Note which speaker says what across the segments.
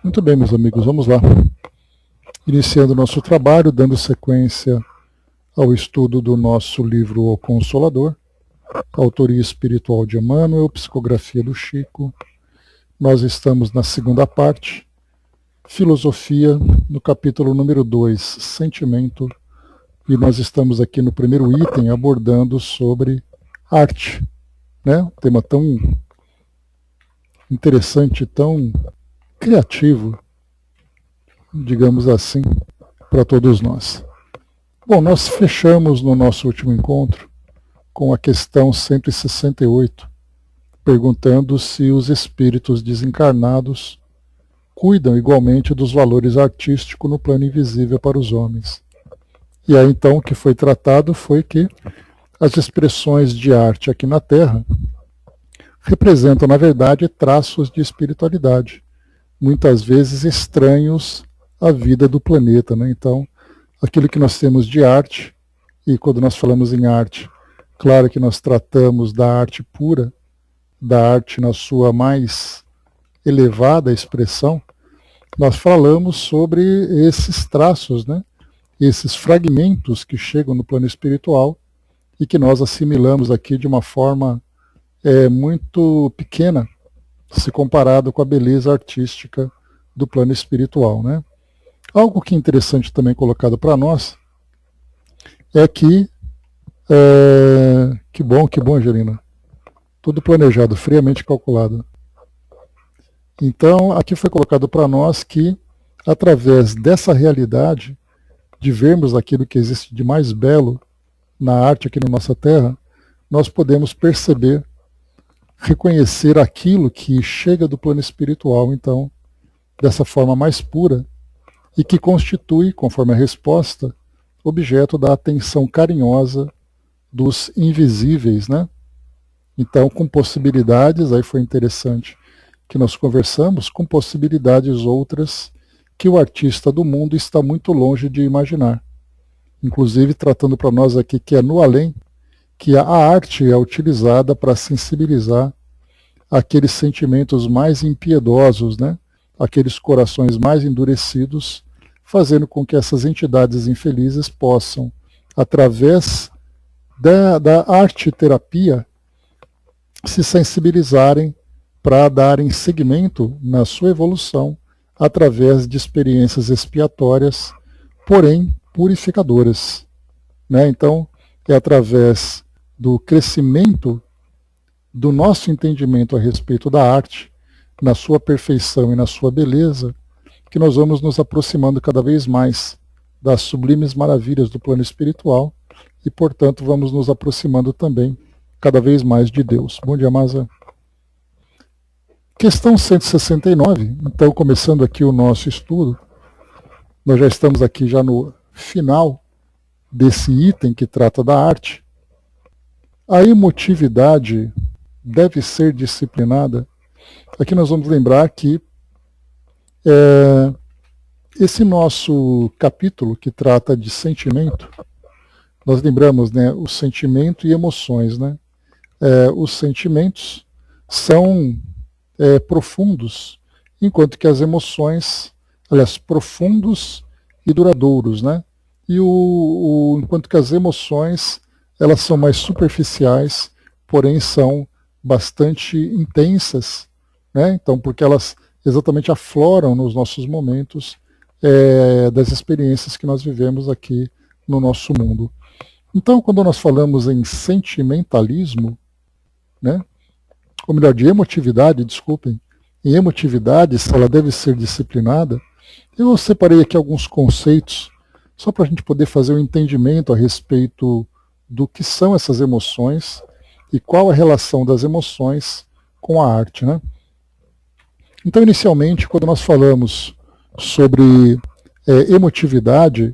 Speaker 1: Muito bem, meus amigos, vamos lá. Iniciando o nosso trabalho, dando sequência ao estudo do nosso livro O Consolador, autoria espiritual de Emmanuel, psicografia do Chico. Nós estamos na segunda parte, filosofia, no capítulo número 2, sentimento, e nós estamos aqui no primeiro item abordando sobre arte, né? Um tema tão interessante, tão criativo, digamos assim, para todos nós. Bom, nós fechamos no nosso último encontro com a questão 168, perguntando se os espíritos desencarnados cuidam igualmente dos valores artísticos no plano invisível para os homens. E aí então o que foi tratado foi que as expressões de arte aqui na Terra representam, na verdade, traços de espiritualidade, muitas vezes estranhos à vida do planeta, né? Então, aquilo que nós temos de arte, e quando nós falamos em arte, claro que nós tratamos da arte pura, da arte na sua mais elevada expressão, nós falamos sobre esses traços, né? Esses fragmentos que chegam no plano espiritual e que nós assimilamos aqui de uma forma muito pequena, se comparado com a beleza artística do plano espiritual, né? Algo que é interessante também colocado para nós é que, que bom, Angelina, tudo planejado, friamente calculado. Então, aqui foi colocado para nós que, através dessa realidade, de vermos aquilo que existe de mais belo na arte aqui na nossa Terra, nós podemos perceber, reconhecer aquilo que chega do plano espiritual, então, dessa forma mais pura, e que constitui, conforme a resposta, objeto da atenção carinhosa dos invisíveis, né? Então, com possibilidades, aí foi interessante que nós conversamos, com possibilidades outras que o artista do mundo está muito longe de imaginar. Inclusive, tratando para nós aqui que é no além, que a arte é utilizada para sensibilizar aqueles sentimentos mais impiedosos, né? Aqueles corações mais endurecidos, fazendo com que essas entidades infelizes possam, através da arte-terapia, se sensibilizarem para darem seguimento na sua evolução através de experiências expiatórias, porém purificadoras, né? Então, é através do crescimento do nosso entendimento a respeito da arte, na sua perfeição e na sua beleza, que nós vamos nos aproximando cada vez mais das sublimes maravilhas do plano espiritual e, portanto, vamos nos aproximando também cada vez mais de Deus. Bom dia, Masa. Questão 169, então, começando aqui o nosso estudo, nós já estamos aqui já no final desse item que trata da arte. A emotividade deve ser disciplinada. Aqui nós vamos lembrar que esse nosso capítulo que trata de sentimento, nós lembramos, né, o sentimento e emoções, né? Os sentimentos são profundos, enquanto que as emoções, aliás, profundos e duradouros, né? E enquanto que as emoções, elas são mais superficiais, porém são bastante intensas, né? Então, porque elas exatamente afloram nos nossos momentos das experiências que nós vivemos aqui no nosso mundo. Então, quando nós falamos em sentimentalismo, né? Ou melhor, de emotividade, desculpem, em emotividade, se ela deve ser disciplinada, eu separei aqui alguns conceitos, só para a gente poder fazer um entendimento a respeito do que são essas emoções e qual a relação das emoções com a arte, né? Então, inicialmente, quando nós falamos sobre emotividade,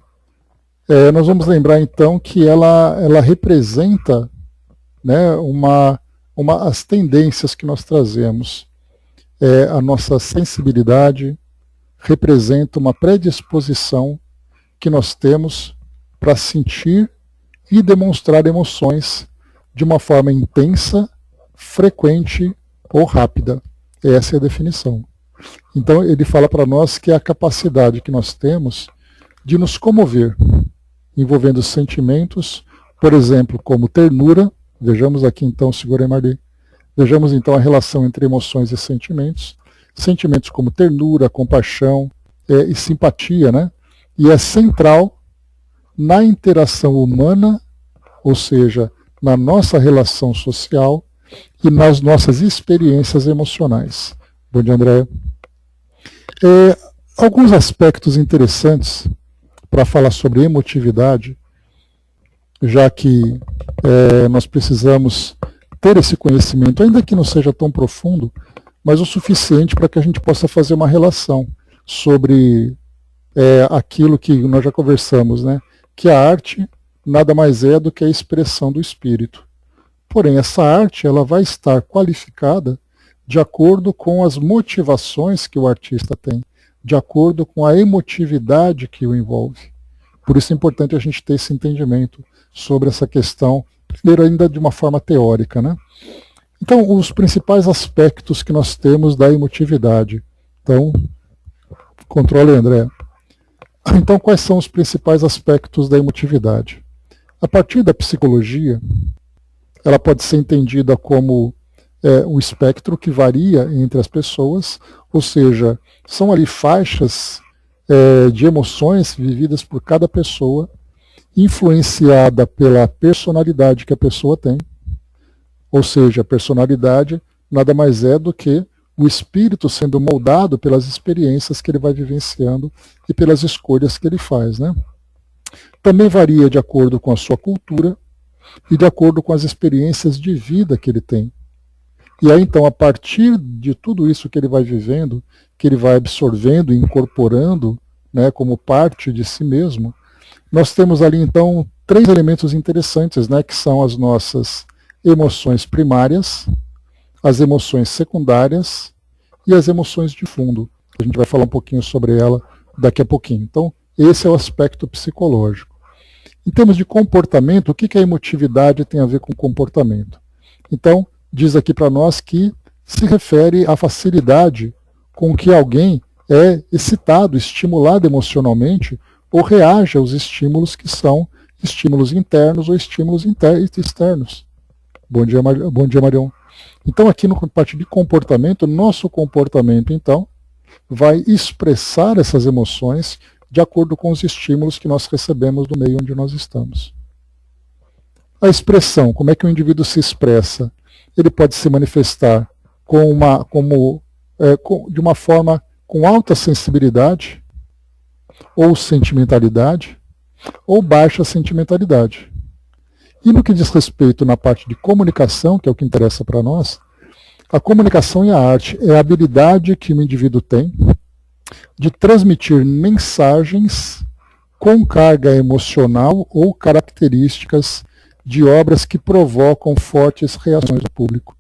Speaker 1: nós vamos lembrar, então, que ela representa, né, as tendências que nós trazemos. A nossa sensibilidade representa uma predisposição que nós temos para sentir e demonstrar emoções de uma forma intensa, frequente ou rápida. Essa é a definição. Então ele fala para nós que é a capacidade que nós temos de nos comover, envolvendo sentimentos, por exemplo, como ternura. Vejamos aqui então, segura aí, Marli. Vejamos então a relação entre emoções e sentimentos. Sentimentos como ternura, compaixão e simpatia, né? E é central na interação humana, ou seja, na nossa relação social e nas nossas experiências emocionais. Bom dia, Andréa. Alguns aspectos interessantes para falar sobre emotividade, já que nós precisamos ter esse conhecimento, ainda que não seja tão profundo, mas o suficiente para que a gente possa fazer uma relação sobre aquilo que nós já conversamos, né? Que a arte nada mais é do que a expressão do espírito. Porém, essa arte ela vai estar qualificada de acordo com as motivações que o artista tem, de acordo com a emotividade que o envolve. Por isso é importante a gente ter esse entendimento sobre essa questão, primeiro ainda de uma forma teórica, né? Então, os principais aspectos que nós temos da emotividade. Então, controle, André. Então, quais são os principais aspectos da emotividade? A partir da psicologia, ela pode ser entendida como um espectro que varia entre as pessoas, ou seja, são ali faixas de emoções vividas por cada pessoa, influenciada pela personalidade que a pessoa tem. Ou seja, a personalidade nada mais é do que o espírito sendo moldado pelas experiências que ele vai vivenciando e pelas escolhas que ele faz, né? Também varia de acordo com a sua cultura e de acordo com as experiências de vida que ele tem. E aí, então, a partir de tudo isso que ele vai vivendo, que ele vai absorvendo e incorporando, né, como parte de si mesmo, nós temos ali, então, 3 elementos interessantes, né, que são as nossas emoções primárias, as emoções secundárias e as emoções de fundo. A gente vai falar um pouquinho sobre ela daqui a pouquinho. Então, esse é o aspecto psicológico. Em termos de comportamento, o que a emotividade tem a ver com comportamento? Então, diz aqui para nós que se refere à facilidade com que alguém é excitado, estimulado emocionalmente, ou reage aos estímulos que são estímulos internos ou estímulos externos. Bom dia, Marion. Então, aqui no parte de comportamento, nosso comportamento, então, vai expressar essas emoções de acordo com os estímulos que nós recebemos do meio onde nós estamos. A expressão, como é que o indivíduo se expressa? Ele pode se manifestar de uma forma com alta sensibilidade, ou sentimentalidade, ou baixa sentimentalidade. E no que diz respeito na parte de comunicação, que é o que interessa para nós, a comunicação e a arte é a habilidade que o indivíduo tem de transmitir mensagens com carga emocional ou características de obras que provocam fortes reações do público.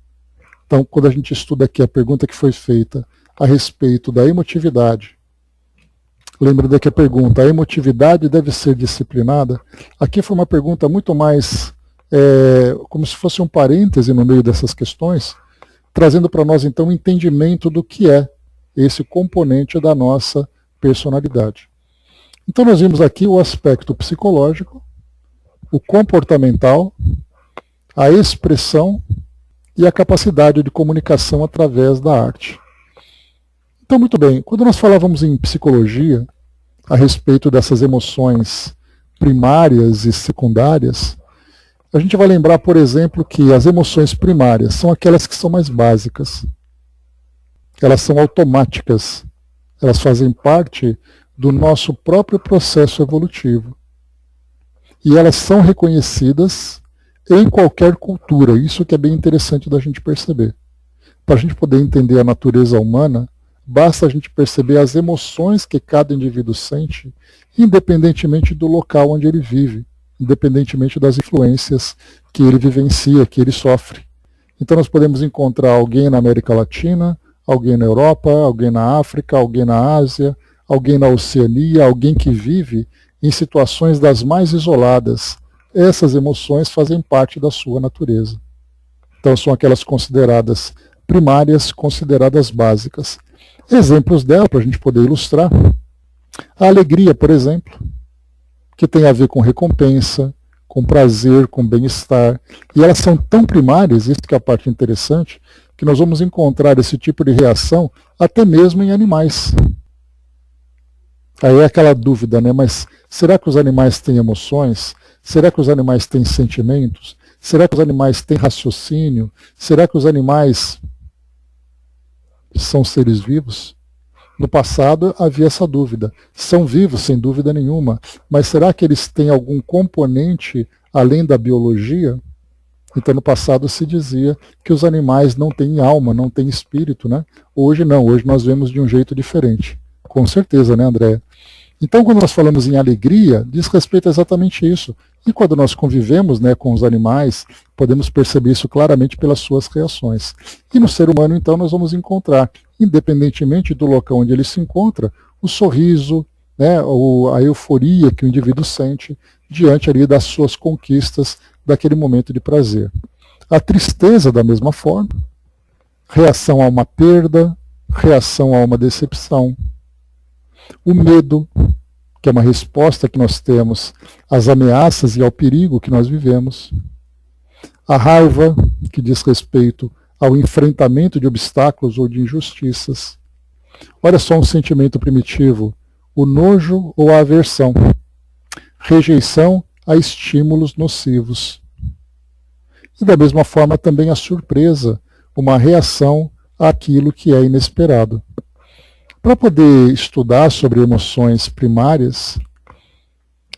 Speaker 1: Então, quando a gente estuda aqui a pergunta que foi feita a respeito da emotividade, lembrando que a pergunta, a emotividade deve ser disciplinada? Aqui foi uma pergunta muito mais, como se fosse um parêntese no meio dessas questões, trazendo para nós então um entendimento do que é esse componente da nossa personalidade. Então nós vimos aqui o aspecto psicológico, o comportamental, a expressão e a capacidade de comunicação através da arte. Então, muito bem, quando nós falávamos em psicologia, a respeito dessas emoções primárias e secundárias, a gente vai lembrar, por exemplo, que as emoções primárias são aquelas que são mais básicas. Elas são automáticas. Elas fazem parte do nosso próprio processo evolutivo. E elas são reconhecidas em qualquer cultura. Isso que é bem interessante da gente perceber. Para a gente poder entender a natureza humana, basta a gente perceber as emoções que cada indivíduo sente, independentemente do local onde ele vive, independentemente das influências que ele vivencia, que ele sofre. Então nós podemos encontrar alguém na América Latina, alguém na Europa, alguém na África, alguém na Ásia, alguém na Oceania, alguém que vive em situações das mais isoladas. Essas emoções fazem parte da sua natureza. Então são aquelas consideradas primárias, consideradas básicas. Exemplos dela, para a gente poder ilustrar. A alegria, por exemplo, que tem a ver com recompensa, com prazer, com bem-estar. E elas são tão primárias, isso que é a parte interessante, que nós vamos encontrar esse tipo de reação até mesmo em animais. Aí é aquela dúvida, né? Mas será que os animais têm emoções? Será que os animais têm sentimentos? Será que os animais têm raciocínio? Será que os animais são seres vivos? No passado havia essa dúvida. São vivos, sem dúvida nenhuma, mas será que eles têm algum componente além da biologia? Então no passado se dizia que os animais não têm alma, não têm espírito, né? Hoje não, hoje nós vemos de um jeito diferente. Com certeza, né, Andréa? Então quando nós falamos em alegria, diz respeito a exatamente isso. E quando nós convivemos, né, com os animais, podemos perceber isso claramente pelas suas reações. E no ser humano, então, nós vamos encontrar, independentemente do local onde ele se encontra, o sorriso, né, a euforia que o indivíduo sente diante ali das suas conquistas daquele momento de prazer. A tristeza, da mesma forma, reação a uma perda, reação a uma decepção. O medo, que é uma resposta que nós temos às ameaças e ao perigo que nós vivemos. A raiva, que diz respeito ao enfrentamento de obstáculos ou de injustiças. Olha só um sentimento primitivo, o nojo ou a aversão. Rejeição a estímulos nocivos. E da mesma forma também a surpresa, uma reação àquilo que é inesperado. Para poder estudar sobre emoções primárias,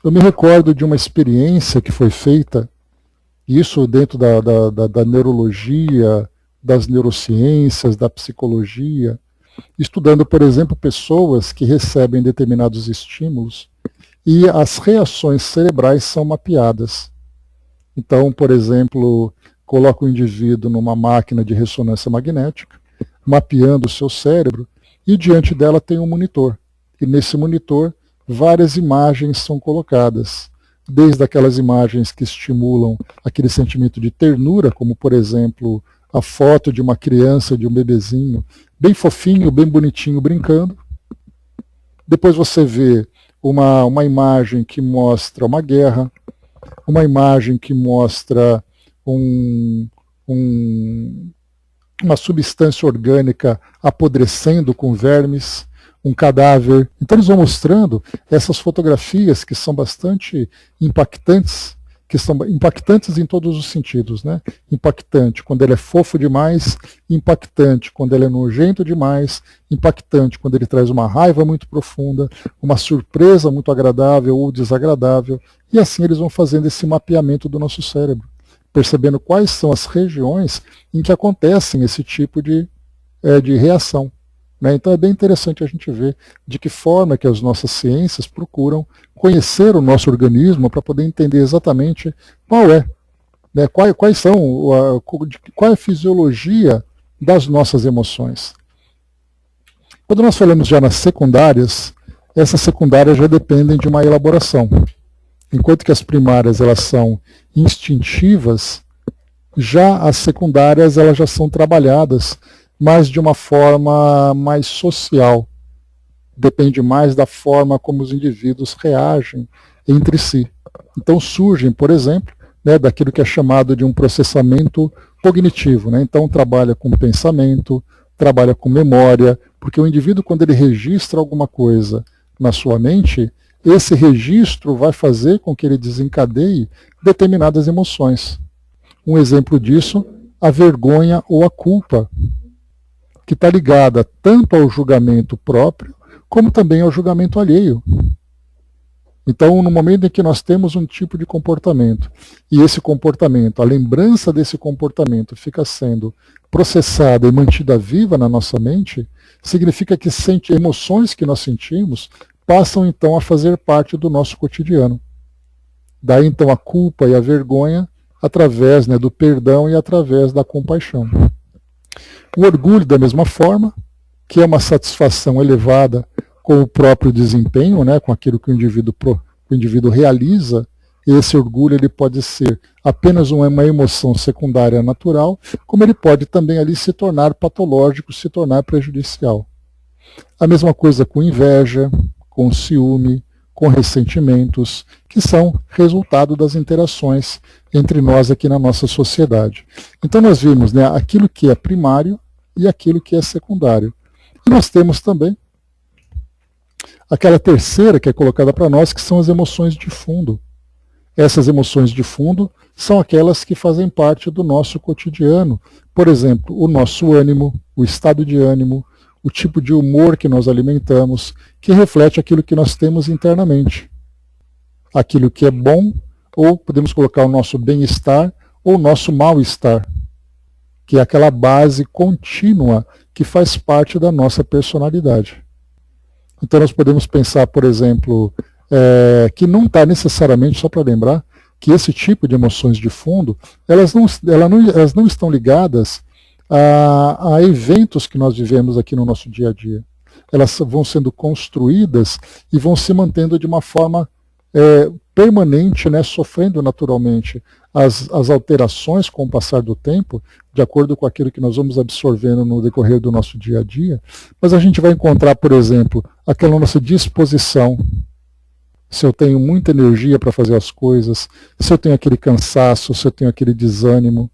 Speaker 1: eu me recordo de uma experiência que foi feita, isso dentro da neurologia, das neurociências, da psicologia, estudando, por exemplo, pessoas que recebem determinados estímulos e as reações cerebrais são mapeadas. Então, por exemplo, coloca o indivíduo numa máquina de ressonância magnética, mapeando o seu cérebro, e diante dela tem um monitor. E nesse monitor, várias imagens são colocadas. Desde aquelas imagens que estimulam aquele sentimento de ternura, como, por exemplo, a foto de uma criança, de um bebezinho, bem fofinho, bem bonitinho, brincando. Depois você vê uma imagem que mostra uma guerra, uma imagem que mostra uma substância orgânica apodrecendo com vermes, um cadáver. Então eles vão mostrando essas fotografias que são bastante impactantes, que são impactantes em todos os sentidos, né? Impactante quando ele é fofo demais, impactante quando ele é nojento demais, impactante quando ele traz uma raiva muito profunda, uma surpresa muito agradável ou desagradável, e assim eles vão fazendo esse mapeamento do nosso cérebro, percebendo quais são as regiões em que acontecem esse tipo de reação. Né? Então é bem interessante a gente ver de que forma que as nossas ciências procuram conhecer o nosso organismo para poder entender exatamente qual é, né? Quais são, qual é a fisiologia das nossas emoções. Quando nós falamos já nas secundárias, essas secundárias já dependem de uma elaboração. Enquanto que as primárias elas são instintivas, já as secundárias elas já são trabalhadas, mas de uma forma mais social. Depende mais da forma como os indivíduos reagem entre si. Então surgem, por exemplo, né, daquilo que é chamado de um processamento cognitivo. Né? Então trabalha com pensamento, trabalha com memória, porque o indivíduo, quando ele registra alguma coisa na sua mente, esse registro vai fazer com que ele desencadeie determinadas emoções. Um exemplo disso, a vergonha ou a culpa, que está ligada tanto ao julgamento próprio, como também ao julgamento alheio. Então, no momento em que nós temos um tipo de comportamento, e esse comportamento, a lembrança desse comportamento fica sendo processada e mantida viva na nossa mente, significa que emoções que nós sentimos passam então a fazer parte do nosso cotidiano. Daí então a culpa e a vergonha através, né, do perdão e através da compaixão. O orgulho, da mesma forma, que é uma satisfação elevada com o próprio desempenho, né, com aquilo que o indivíduo realiza. Esse orgulho ele pode ser apenas uma emoção secundária natural, como ele pode também ali se tornar patológico, se tornar prejudicial. A mesma coisa com inveja, com ciúme, com ressentimentos, que são resultado das interações entre nós aqui na nossa sociedade. Então nós vimos, né, aquilo que é primário e aquilo que é secundário. E nós temos também aquela terceira que é colocada para nós, que são as emoções de fundo. Essas emoções de fundo são aquelas que fazem parte do nosso cotidiano. Por exemplo, o nosso ânimo, o estado de ânimo, o tipo de humor que nós alimentamos, que reflete aquilo que nós temos internamente. Aquilo que é bom, ou podemos colocar o nosso bem-estar, ou o nosso mal-estar, que é aquela base contínua que faz parte da nossa personalidade. Então nós podemos pensar, por exemplo, que não está necessariamente, só para lembrar, que esse tipo de emoções de fundo, elas não estão ligadas a eventos que nós vivemos aqui no nosso dia a dia. Elas vão sendo construídas e vão se mantendo de uma forma permanente, né, sofrendo naturalmente as alterações com o passar do tempo, de acordo com aquilo que nós vamos absorvendo no decorrer do nosso dia a dia. Mas a gente vai encontrar, por exemplo, aquela nossa disposição. Se eu tenho muita energia para fazer as coisas, se eu tenho aquele cansaço, se eu tenho aquele desânimo,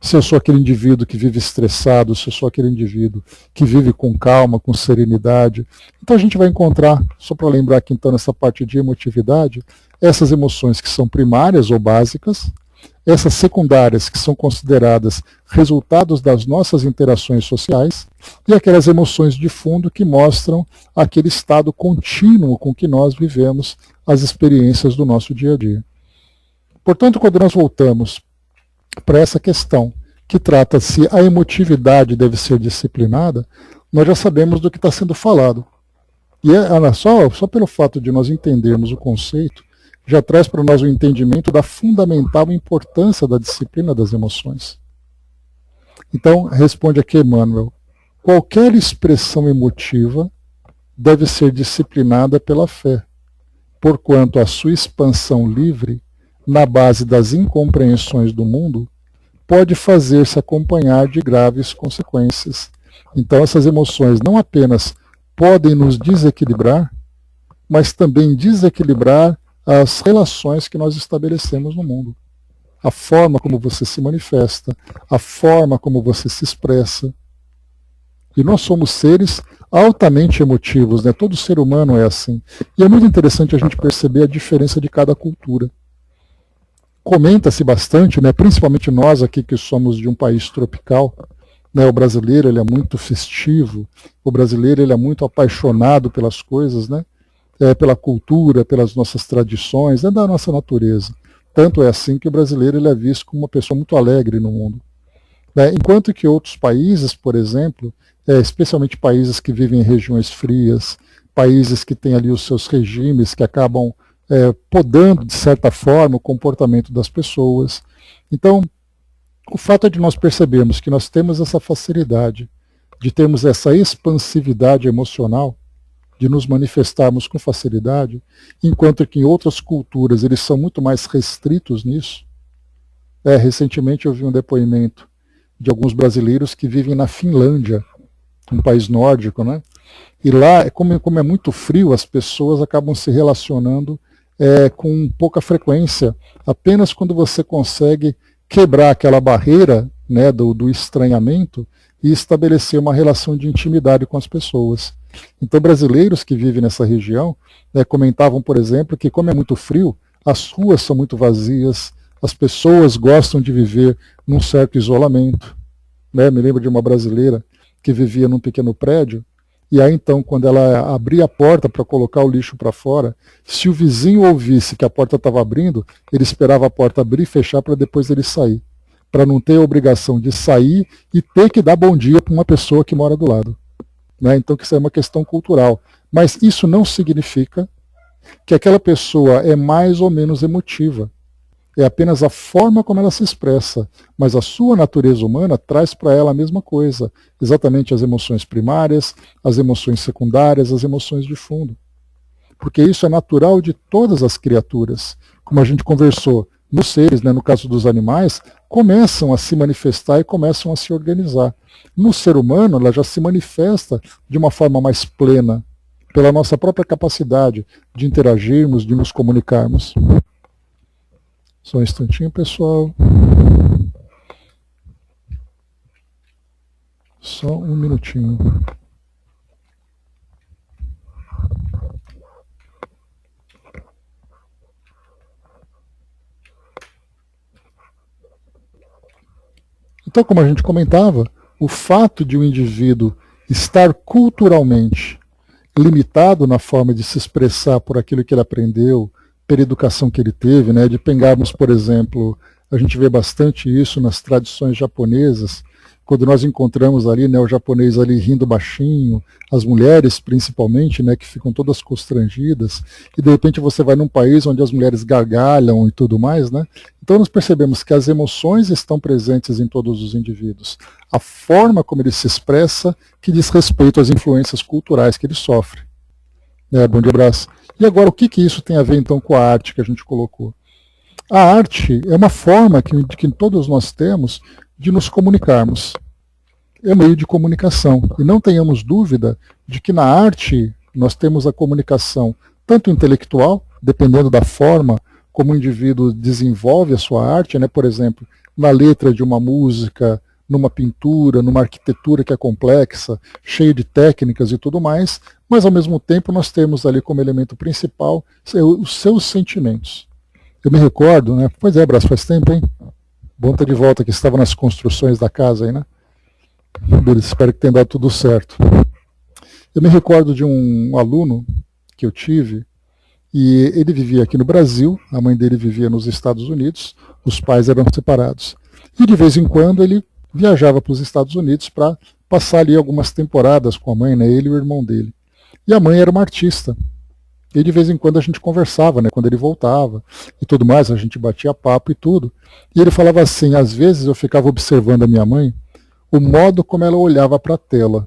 Speaker 1: se eu sou aquele indivíduo que vive estressado, se eu sou aquele indivíduo que vive com calma, com serenidade. Então a gente vai encontrar, só para lembrar aqui então nessa parte de emotividade, essas emoções que são primárias ou básicas, essas secundárias que são consideradas resultados das nossas interações sociais, e aquelas emoções de fundo que mostram aquele estado contínuo com que nós vivemos as experiências do nosso dia a dia. Portanto, quando nós voltamos para essa questão que trata se a emotividade deve ser disciplinada, nós já sabemos do que está sendo falado. E só pelo fato de nós entendermos o conceito, já traz para nós o entendimento da fundamental importância da disciplina das emoções. Então, responde aqui Emmanuel, qualquer expressão emotiva deve ser disciplinada pela fé, porquanto a sua expansão livre, na base das incompreensões do mundo, pode fazer-se acompanhar de graves consequências. Então essas emoções não apenas podem nos desequilibrar, mas também desequilibrar as relações que nós estabelecemos no mundo. A forma como você se manifesta, a forma como você se expressa. E nós somos seres altamente emotivos, né? Todo ser humano é assim. E é muito interessante a gente perceber a diferença de cada cultura. Comenta-se bastante, né, principalmente nós aqui que somos de um país tropical, né, o brasileiro ele é muito festivo, o brasileiro ele é muito apaixonado pelas coisas, né, pela cultura, pelas nossas tradições, é da nossa natureza. Tanto é assim que o brasileiro ele é visto como uma pessoa muito alegre no mundo. Né, enquanto que outros países, por exemplo, especialmente países que vivem em regiões frias, países que têm ali os seus regimes que acabam podando, de certa forma, o comportamento das pessoas. Então, o fato é de nós percebermos que nós temos essa facilidade de termos essa expansividade emocional, de nos manifestarmos com facilidade, enquanto que em outras culturas eles são muito mais restritos nisso. Recentemente eu vi um depoimento de alguns brasileiros que vivem na Finlândia, um país nórdico, né? E lá, como é muito frio, as pessoas acabam se relacionando com pouca frequência, apenas quando você consegue quebrar aquela barreira, né, do estranhamento e estabelecer uma relação de intimidade com as pessoas. Então, brasileiros que vivem nessa região comentavam, por exemplo, que como é muito frio, as ruas são muito vazias, as pessoas gostam de viver num certo isolamento. Né? Me lembro de uma brasileira que vivia num pequeno prédio, e aí então, quando ela abria a porta para colocar o lixo para fora, se o vizinho ouvisse que a porta estava abrindo, ele esperava a porta abrir e fechar para depois ele sair. Para não ter a obrigação de sair e ter que dar bom dia para uma pessoa que mora do lado. Né? Então, isso é uma questão cultural. Mas isso não significa que aquela pessoa é mais ou menos emotiva. É apenas a forma como ela se expressa, mas a sua natureza humana traz para ela a mesma coisa, exatamente as emoções primárias, as emoções secundárias, as emoções de fundo. Porque isso é natural de todas as criaturas. Como a gente conversou, nos seres, né, no caso dos animais, começam a se manifestar e começam a se organizar. No ser humano, ela já se manifesta de uma forma mais plena, pela nossa própria capacidade de interagirmos, de nos comunicarmos. Só um instantinho, pessoal. Só um minutinho. Então, como a gente comentava, o fato de um indivíduo estar culturalmente limitado na forma de se expressar por aquilo que ele aprendeu, pela educação que ele teve, né? De pegarmos, por exemplo, a gente vê bastante isso nas tradições japonesas, quando nós encontramos ali, né, o japonês ali rindo baixinho, as mulheres principalmente, né, que ficam todas constrangidas, e de repente você vai num país onde as mulheres gargalham e tudo mais, né? Então nós percebemos que as emoções estão presentes em todos os indivíduos. A forma como ele se expressa que diz respeito às influências culturais que ele sofre. Bom dia, abraço. E agora, o que isso tem a ver então com a arte que a gente colocou? A arte é uma forma que todos nós temos de nos comunicarmos. É um meio de comunicação. E não tenhamos dúvida de que na arte nós temos a comunicação tanto intelectual, dependendo da forma como o indivíduo desenvolve a sua arte, né? Por exemplo, na letra de uma música, numa pintura, numa arquitetura que é complexa, cheia de técnicas e tudo mais, mas ao mesmo tempo nós temos ali como elemento principal os seus sentimentos. Eu me recordo, né? Pois é, Brás, faz tempo, hein? Bom estar de volta, que estava nas construções da casa aí, né? Beleza, espero que tenha dado tudo certo. Eu me recordo de um aluno que eu tive, e ele vivia aqui no Brasil, a mãe dele vivia nos Estados Unidos, os pais eram separados. E de vez em quando ele viajava para os Estados Unidos para passar ali algumas temporadas com a mãe, né? Ele e o irmão dele. E a mãe era uma artista. E de vez em quando a gente conversava, né, quando ele voltava e tudo mais, a gente batia papo e tudo. E ele falava assim, às vezes eu ficava observando a minha mãe, o modo como ela olhava para a tela.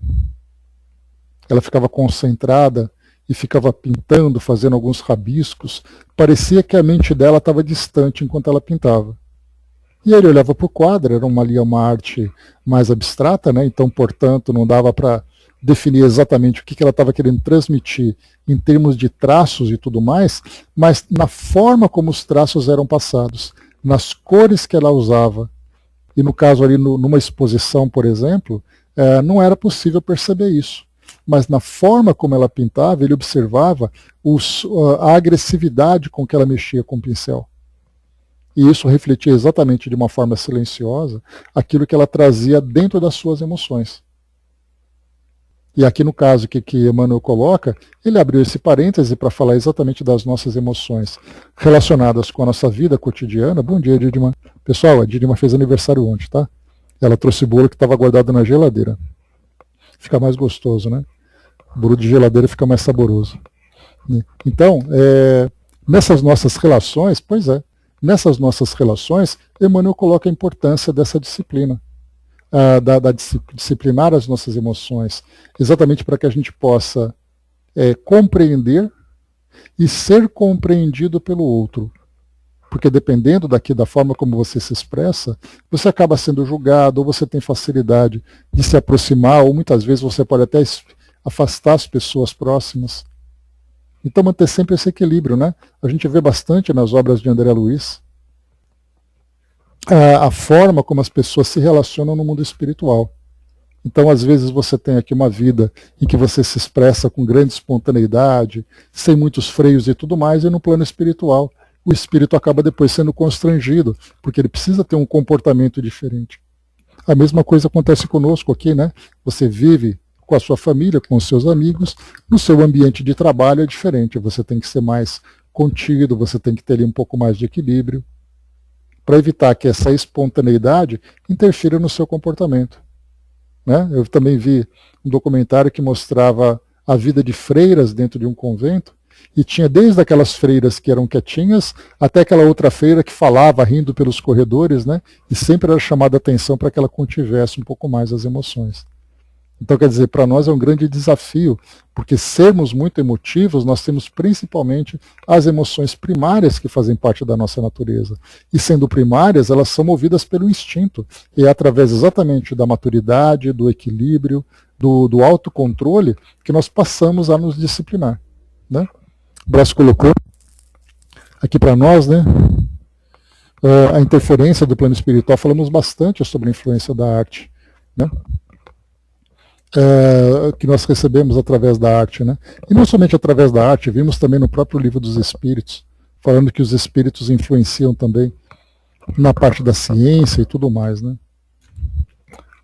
Speaker 1: Ela ficava concentrada e ficava pintando, fazendo alguns rabiscos. Parecia que a mente dela estava distante enquanto ela pintava. E aí ele olhava para o quadro, era uma arte mais abstrata, né, então, portanto, não dava para definir exatamente o que ela estava querendo transmitir em termos de traços e tudo mais, mas na forma como os traços eram passados, nas cores que ela usava. E no caso ali, numa exposição, por exemplo, não era possível perceber isso. Mas na forma como ela pintava, ele observava a agressividade com que ela mexia com o pincel. E isso refletia exatamente de uma forma silenciosa aquilo que ela trazia dentro das suas emoções. E aqui no caso que Emmanuel coloca, ele abriu esse parêntese para falar exatamente das nossas emoções relacionadas com a nossa vida cotidiana. Bom dia, Didima. Pessoal, a Didima fez aniversário ontem, tá? Ela trouxe bolo que estava guardado na geladeira. Fica mais gostoso, né? Bolo de geladeira fica mais saboroso. Então, nessas nossas relações, nessas nossas relações, Emmanuel coloca a importância dessa disciplina. Disciplinar as nossas emoções, exatamente para que a gente possa compreender e ser compreendido pelo outro. Porque dependendo da forma como você se expressa, você acaba sendo julgado, ou você tem facilidade de se aproximar, ou muitas vezes você pode até afastar as pessoas próximas. Então manter sempre esse equilíbrio, né? A gente vê bastante nas obras de André Luiz, a forma como as pessoas se relacionam no mundo espiritual. Então, às vezes, você tem aqui uma vida em que você se expressa com grande espontaneidade, sem muitos freios e tudo mais, e no plano espiritual, o espírito acaba depois sendo constrangido, porque ele precisa ter um comportamento diferente. A mesma coisa acontece conosco aqui, né? Você vive com a sua família, com os seus amigos, no seu ambiente de trabalho é diferente, você tem que ser mais contido, você tem que ter ali um pouco mais de equilíbrio, para evitar que essa espontaneidade interfira no seu comportamento. Né? Eu também vi um documentário que mostrava a vida de freiras dentro de um convento, e tinha desde aquelas freiras que eram quietinhas, até aquela outra freira que falava rindo pelos corredores, né? E sempre era chamada a atenção para que ela contivesse um pouco mais as emoções. Então, quer dizer, para nós é um grande desafio, porque sermos muito emotivos, nós temos principalmente as emoções primárias que fazem parte da nossa natureza. E sendo primárias, elas são movidas pelo instinto. E é através exatamente da maturidade, do equilíbrio, do autocontrole, que nós passamos a nos disciplinar. Né? O Brás colocou aqui para nós, né, a interferência do plano espiritual. Falamos bastante sobre a influência da arte, né? Que nós recebemos através da arte, né? E não somente através da arte, vimos também no próprio livro dos Espíritos, falando que os Espíritos influenciam também na parte da ciência e tudo mais, né?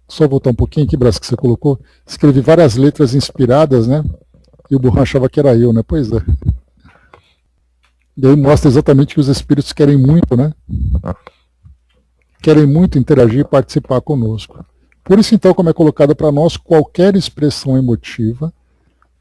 Speaker 1: Só voltar um pouquinho aqui, Brás, que você colocou. Escrevi várias letras inspiradas, né? E o Burhan achava que era eu, né? Pois é. E aí mostra exatamente que os Espíritos querem muito, né? Querem muito interagir e participar conosco. Por isso, então, como é colocado para nós, qualquer expressão emotiva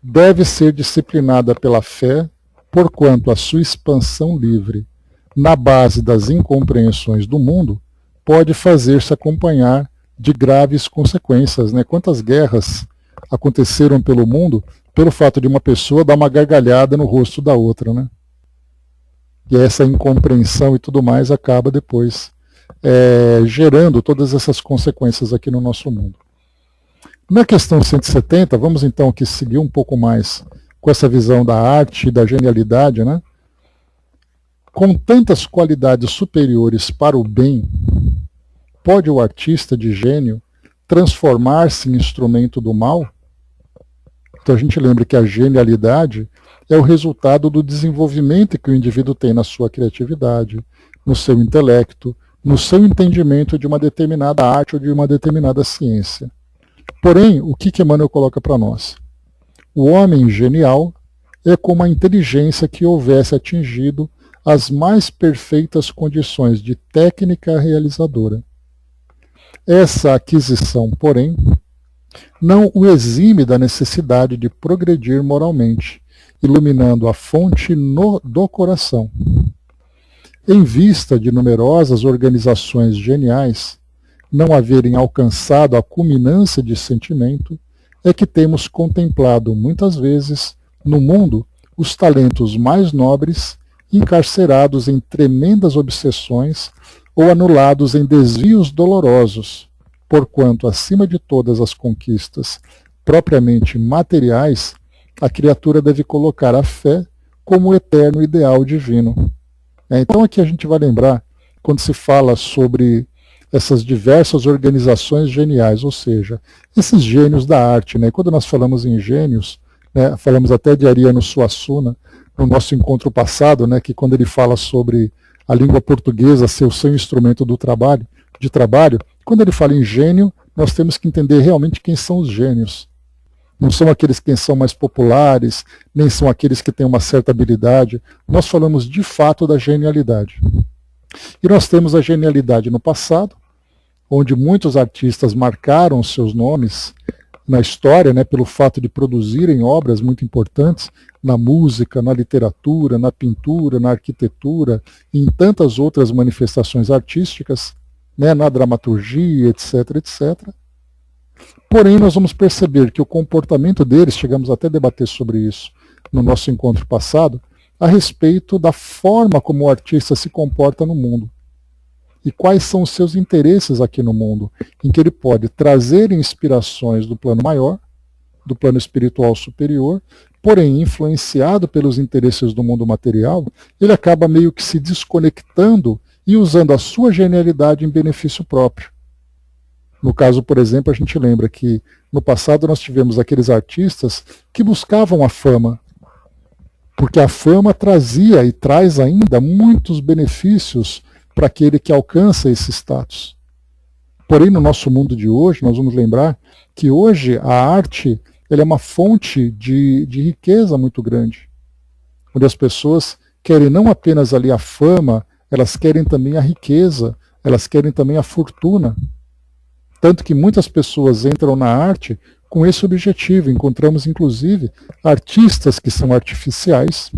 Speaker 1: deve ser disciplinada pela fé, porquanto a sua expansão livre, na base das incompreensões do mundo, pode fazer-se acompanhar de graves consequências. Né? Quantas guerras aconteceram pelo mundo pelo fato de uma pessoa dar uma gargalhada no rosto da outra, né? E essa incompreensão e tudo mais acaba depois gerando todas essas consequências aqui no nosso mundo. Na questão 170, vamos então aqui seguir um pouco mais com essa visão da arte e da genialidade, né? Com tantas qualidades superiores para o bem, pode o artista de gênio transformar-se em instrumento do mal? Então a gente lembra que a genialidade é o resultado do desenvolvimento que o indivíduo tem na sua criatividade, no seu intelecto, no seu entendimento de uma determinada arte ou de uma determinada ciência. Porém, o que Emmanuel coloca para nós? O homem genial é como a inteligência que houvesse atingido as mais perfeitas condições de técnica realizadora. Essa aquisição, porém, não o exime da necessidade de progredir moralmente, iluminando a fonte do coração. Em vista de numerosas organizações geniais não haverem alcançado a culminância de sentimento, é que temos contemplado muitas vezes no mundo os talentos mais nobres encarcerados em tremendas obsessões ou anulados em desvios dolorosos, porquanto, acima de todas as conquistas propriamente materiais, a criatura deve colocar a fé como o eterno ideal divino. Então aqui a gente vai lembrar, quando se fala sobre essas diversas organizações geniais, ou seja, esses gênios da arte, né? Quando nós falamos em gênios, né, falamos até de Ariano Suassuna, no nosso encontro passado, né, que quando ele fala sobre a língua portuguesa ser o seu instrumento de trabalho, quando ele fala em gênio, nós temos que entender realmente quem são os gênios. Não são aqueles que são mais populares, nem são aqueles que têm uma certa habilidade. Nós falamos de fato da genialidade. E nós temos a genialidade no passado, onde muitos artistas marcaram seus nomes na história, né, pelo fato de produzirem obras muito importantes na música, na literatura, na pintura, na arquitetura e em tantas outras manifestações artísticas, né, na dramaturgia, etc, etc. Porém, nós vamos perceber que o comportamento deles, chegamos até a debater sobre isso no nosso encontro passado, a respeito da forma como o artista se comporta no mundo. E quais são os seus interesses aqui no mundo, em que ele pode trazer inspirações do plano maior, do plano espiritual superior, porém, influenciado pelos interesses do mundo material, ele acaba meio que se desconectando e usando a sua genialidade em benefício próprio. No caso, por exemplo, a gente lembra que no passado nós tivemos aqueles artistas que buscavam a fama, porque a fama trazia e traz ainda muitos benefícios para aquele que alcança esse status. Porém, no nosso mundo de hoje, nós vamos lembrar que hoje a arte ela é uma fonte de riqueza muito grande, onde as pessoas querem não apenas ali a fama, elas querem também a riqueza, elas querem também a fortuna. Tanto que muitas pessoas entram na arte com esse objetivo. Encontramos, inclusive, artistas que são artificiais,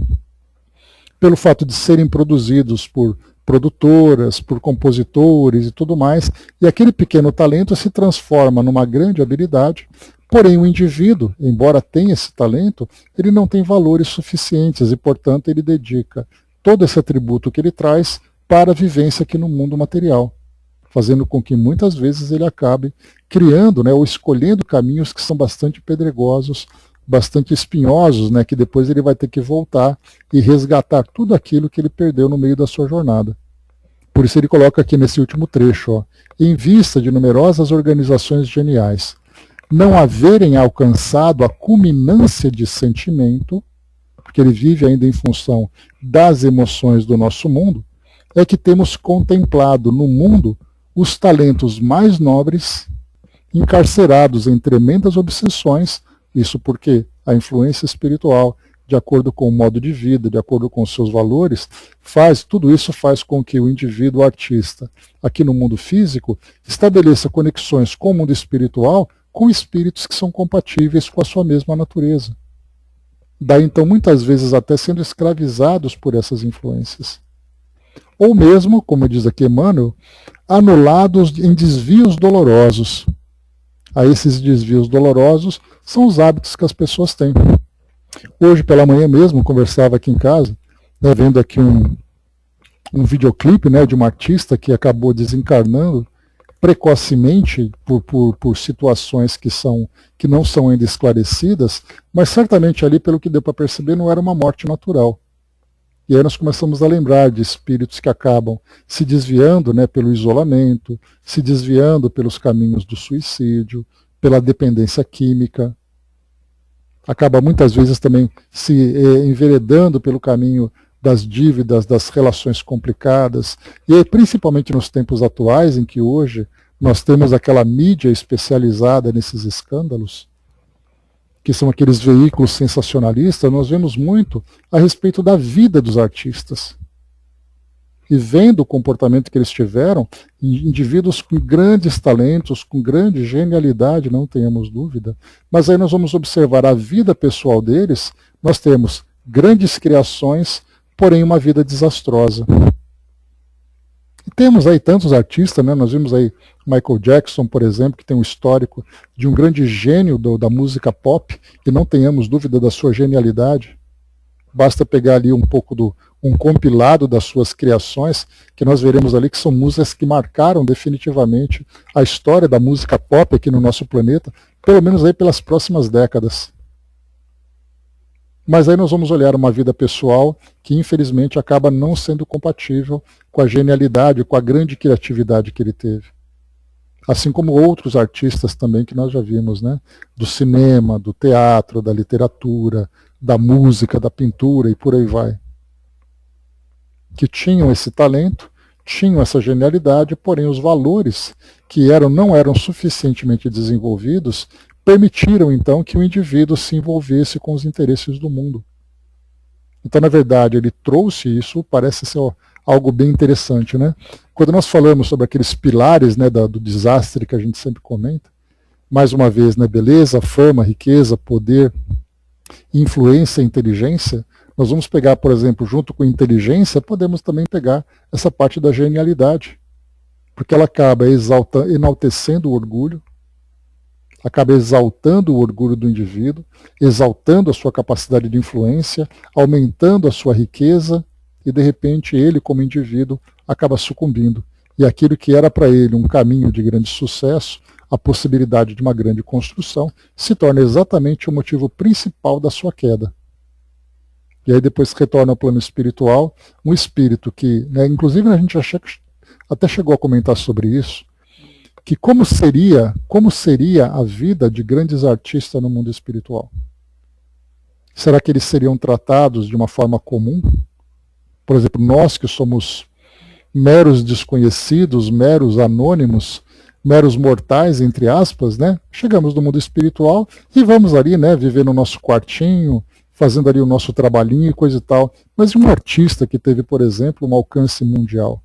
Speaker 1: pelo fato de serem produzidos por produtoras, por compositores e tudo mais, e aquele pequeno talento se transforma numa grande habilidade, Porém, o indivíduo, embora tenha esse talento, ele não tem valores suficientes e, portanto, ele dedica todo esse atributo que ele traz para a vivência aqui no mundo material, fazendo com que muitas vezes ele acabe criando, né, ou escolhendo caminhos que são bastante pedregosos, bastante espinhosos, né, que depois ele vai ter que voltar e resgatar tudo aquilo que ele perdeu no meio da sua jornada. Por isso ele coloca aqui nesse último trecho, ó, em vista de numerosas organizações geniais não haverem alcançado a culminância de sentimento, porque ele vive ainda em função das emoções do nosso mundo, é que temos contemplado no mundo os talentos mais nobres encarcerados em tremendas obsessões, isso porque a influência espiritual, de acordo com o modo de vida, de acordo com os seus valores, tudo isso faz com que o indivíduo artista, aqui no mundo físico, estabeleça conexões com o mundo espiritual, com espíritos que são compatíveis com a sua mesma natureza. Daí então muitas vezes até sendo escravizados por essas influências. Ou mesmo, como diz aqui Emmanuel, anulados em desvios dolorosos. A esses desvios dolorosos são os hábitos que as pessoas têm. Hoje pela manhã mesmo, conversava aqui em casa, né, vendo aqui um videoclipe, né, de uma artista que acabou desencarnando precocemente por situações que não são ainda esclarecidas, mas certamente ali, pelo que deu para perceber, não era uma morte natural. E aí nós começamos a lembrar de espíritos que acabam se desviando, né, pelo isolamento, se desviando pelos caminhos do suicídio, pela dependência química. Acaba muitas vezes também se enveredando pelo caminho das dívidas, das relações complicadas, e aí, principalmente nos tempos atuais, em que hoje nós temos aquela mídia especializada nesses escândalos, que são aqueles veículos sensacionalistas, nós vemos muito a respeito da vida dos artistas. E vendo o comportamento que eles tiveram, indivíduos com grandes talentos, com grande genialidade, não tenhamos dúvida, mas aí nós vamos observar a vida pessoal deles, nós temos grandes criações, porém uma vida desastrosa. E temos aí tantos artistas, né? Nós vimos aí Michael Jackson, por exemplo, que tem um histórico de um grande gênio da música pop, e não tenhamos dúvida da sua genialidade. Basta pegar ali um pouco um compilado das suas criações, que nós veremos ali que são músicas que marcaram definitivamente a história da música pop aqui no nosso planeta, pelo menos aí pelas próximas décadas. Mas aí nós vamos olhar uma vida pessoal que infelizmente acaba não sendo compatível com a genialidade, com a grande criatividade que ele teve. Assim como outros artistas também que nós já vimos, né? Do cinema, do teatro, da literatura, da música, da pintura e por aí vai. Que tinham esse talento, tinham essa genialidade, porém os valores que não eram suficientemente desenvolvidos permitiram então que o indivíduo se envolvesse com os interesses do mundo. Então, na verdade, ele trouxe isso, parece ser algo bem interessante, né? Quando nós falamos sobre aqueles pilares, né, do desastre que a gente sempre comenta, mais uma vez, né, beleza, fama, riqueza, poder, influência, inteligência, nós vamos pegar, por exemplo, junto com inteligência, podemos também pegar essa parte da genialidade, porque ela acaba enaltecendo o orgulho, acaba exaltando o orgulho do indivíduo, exaltando a sua capacidade de influência, aumentando a sua riqueza, e de repente ele, como indivíduo, acaba sucumbindo. E aquilo que era para ele um caminho de grande sucesso, a possibilidade de uma grande construção, se torna exatamente o motivo principal da sua queda. E aí depois retorna ao plano espiritual, um espírito que, né, inclusive a gente até chegou a comentar sobre isso, que como seria a vida de grandes artistas no mundo espiritual? Será que eles seriam tratados de uma forma comum? Por exemplo, nós que somos meros desconhecidos, meros anônimos, meros mortais, entre aspas, né? Chegamos no mundo espiritual e vamos ali, né, viver no nosso quartinho, fazendo ali o nosso trabalhinho e coisa e tal. Mas um artista que teve, por exemplo, um alcance mundial,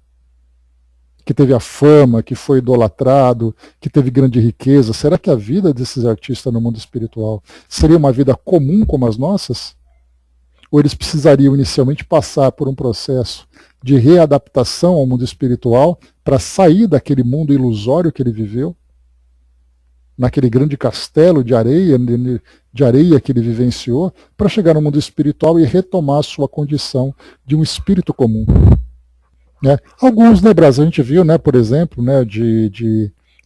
Speaker 1: que teve a fama, que foi idolatrado, que teve grande riqueza, será que a vida desses artistas no mundo espiritual seria uma vida comum como as nossas? Ou eles precisariam inicialmente passar por um processo de readaptação ao mundo espiritual para sair daquele mundo ilusório que ele viveu? naquele grande castelo de areia que ele vivenciou, para chegar no mundo espiritual e retomar a sua condição de um espírito comum. Né? Alguns, né, Brasil, a gente viu, né, por exemplo, né,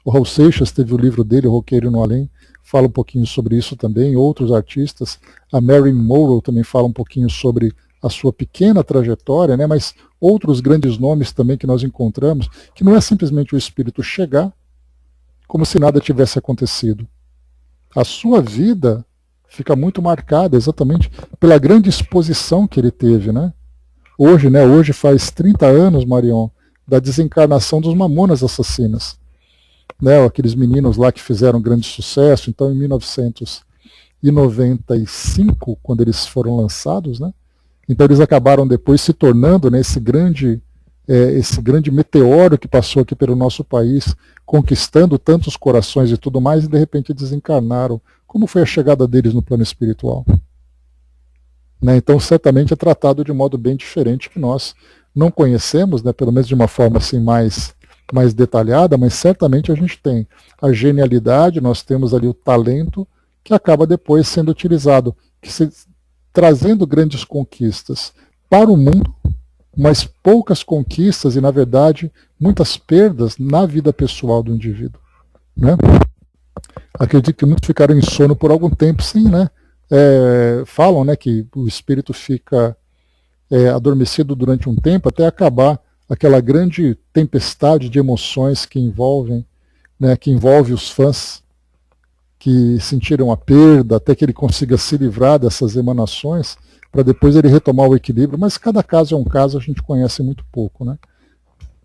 Speaker 1: o Raul Seixas teve o livro dele, O Roqueiro no Além, fala um pouquinho sobre isso também, outros artistas, a Marilyn Monroe também fala um pouquinho sobre a sua pequena trajetória, né, mas outros grandes nomes também que nós encontramos, que não é simplesmente o espírito chegar como se nada tivesse acontecido. A sua vida fica muito marcada exatamente pela grande exposição que ele teve, né? Hoje faz 30 anos, Marion, da desencarnação dos Mamonas Assassinas. Né? Aqueles meninos lá que fizeram grande sucesso. Então, em 1995, quando eles foram lançados, né? Então eles acabaram depois se tornando, né, esse grande meteoro que passou aqui pelo nosso país, conquistando tantos corações e tudo mais, e de repente desencarnaram. Como foi a chegada deles no plano espiritual? Né? Então, certamente é tratado de um modo bem diferente que nós não conhecemos, né? Pelo menos de uma forma assim mais detalhada, mas certamente a gente tem a genialidade, nós temos ali o talento que acaba depois sendo utilizado, trazendo grandes conquistas para o mundo, mas poucas conquistas e, na verdade, muitas perdas na vida pessoal do indivíduo. Né? Acredito que muitos ficaram em sono por algum tempo, sim, né? Falam, né, que o espírito fica adormecido durante um tempo até acabar aquela grande tempestade de emoções que envolve os fãs, que sentiram a perda, até que ele consiga se livrar dessas emanações, para depois ele retomar o equilíbrio. Mas cada caso é um caso, a gente conhece muito pouco. Né?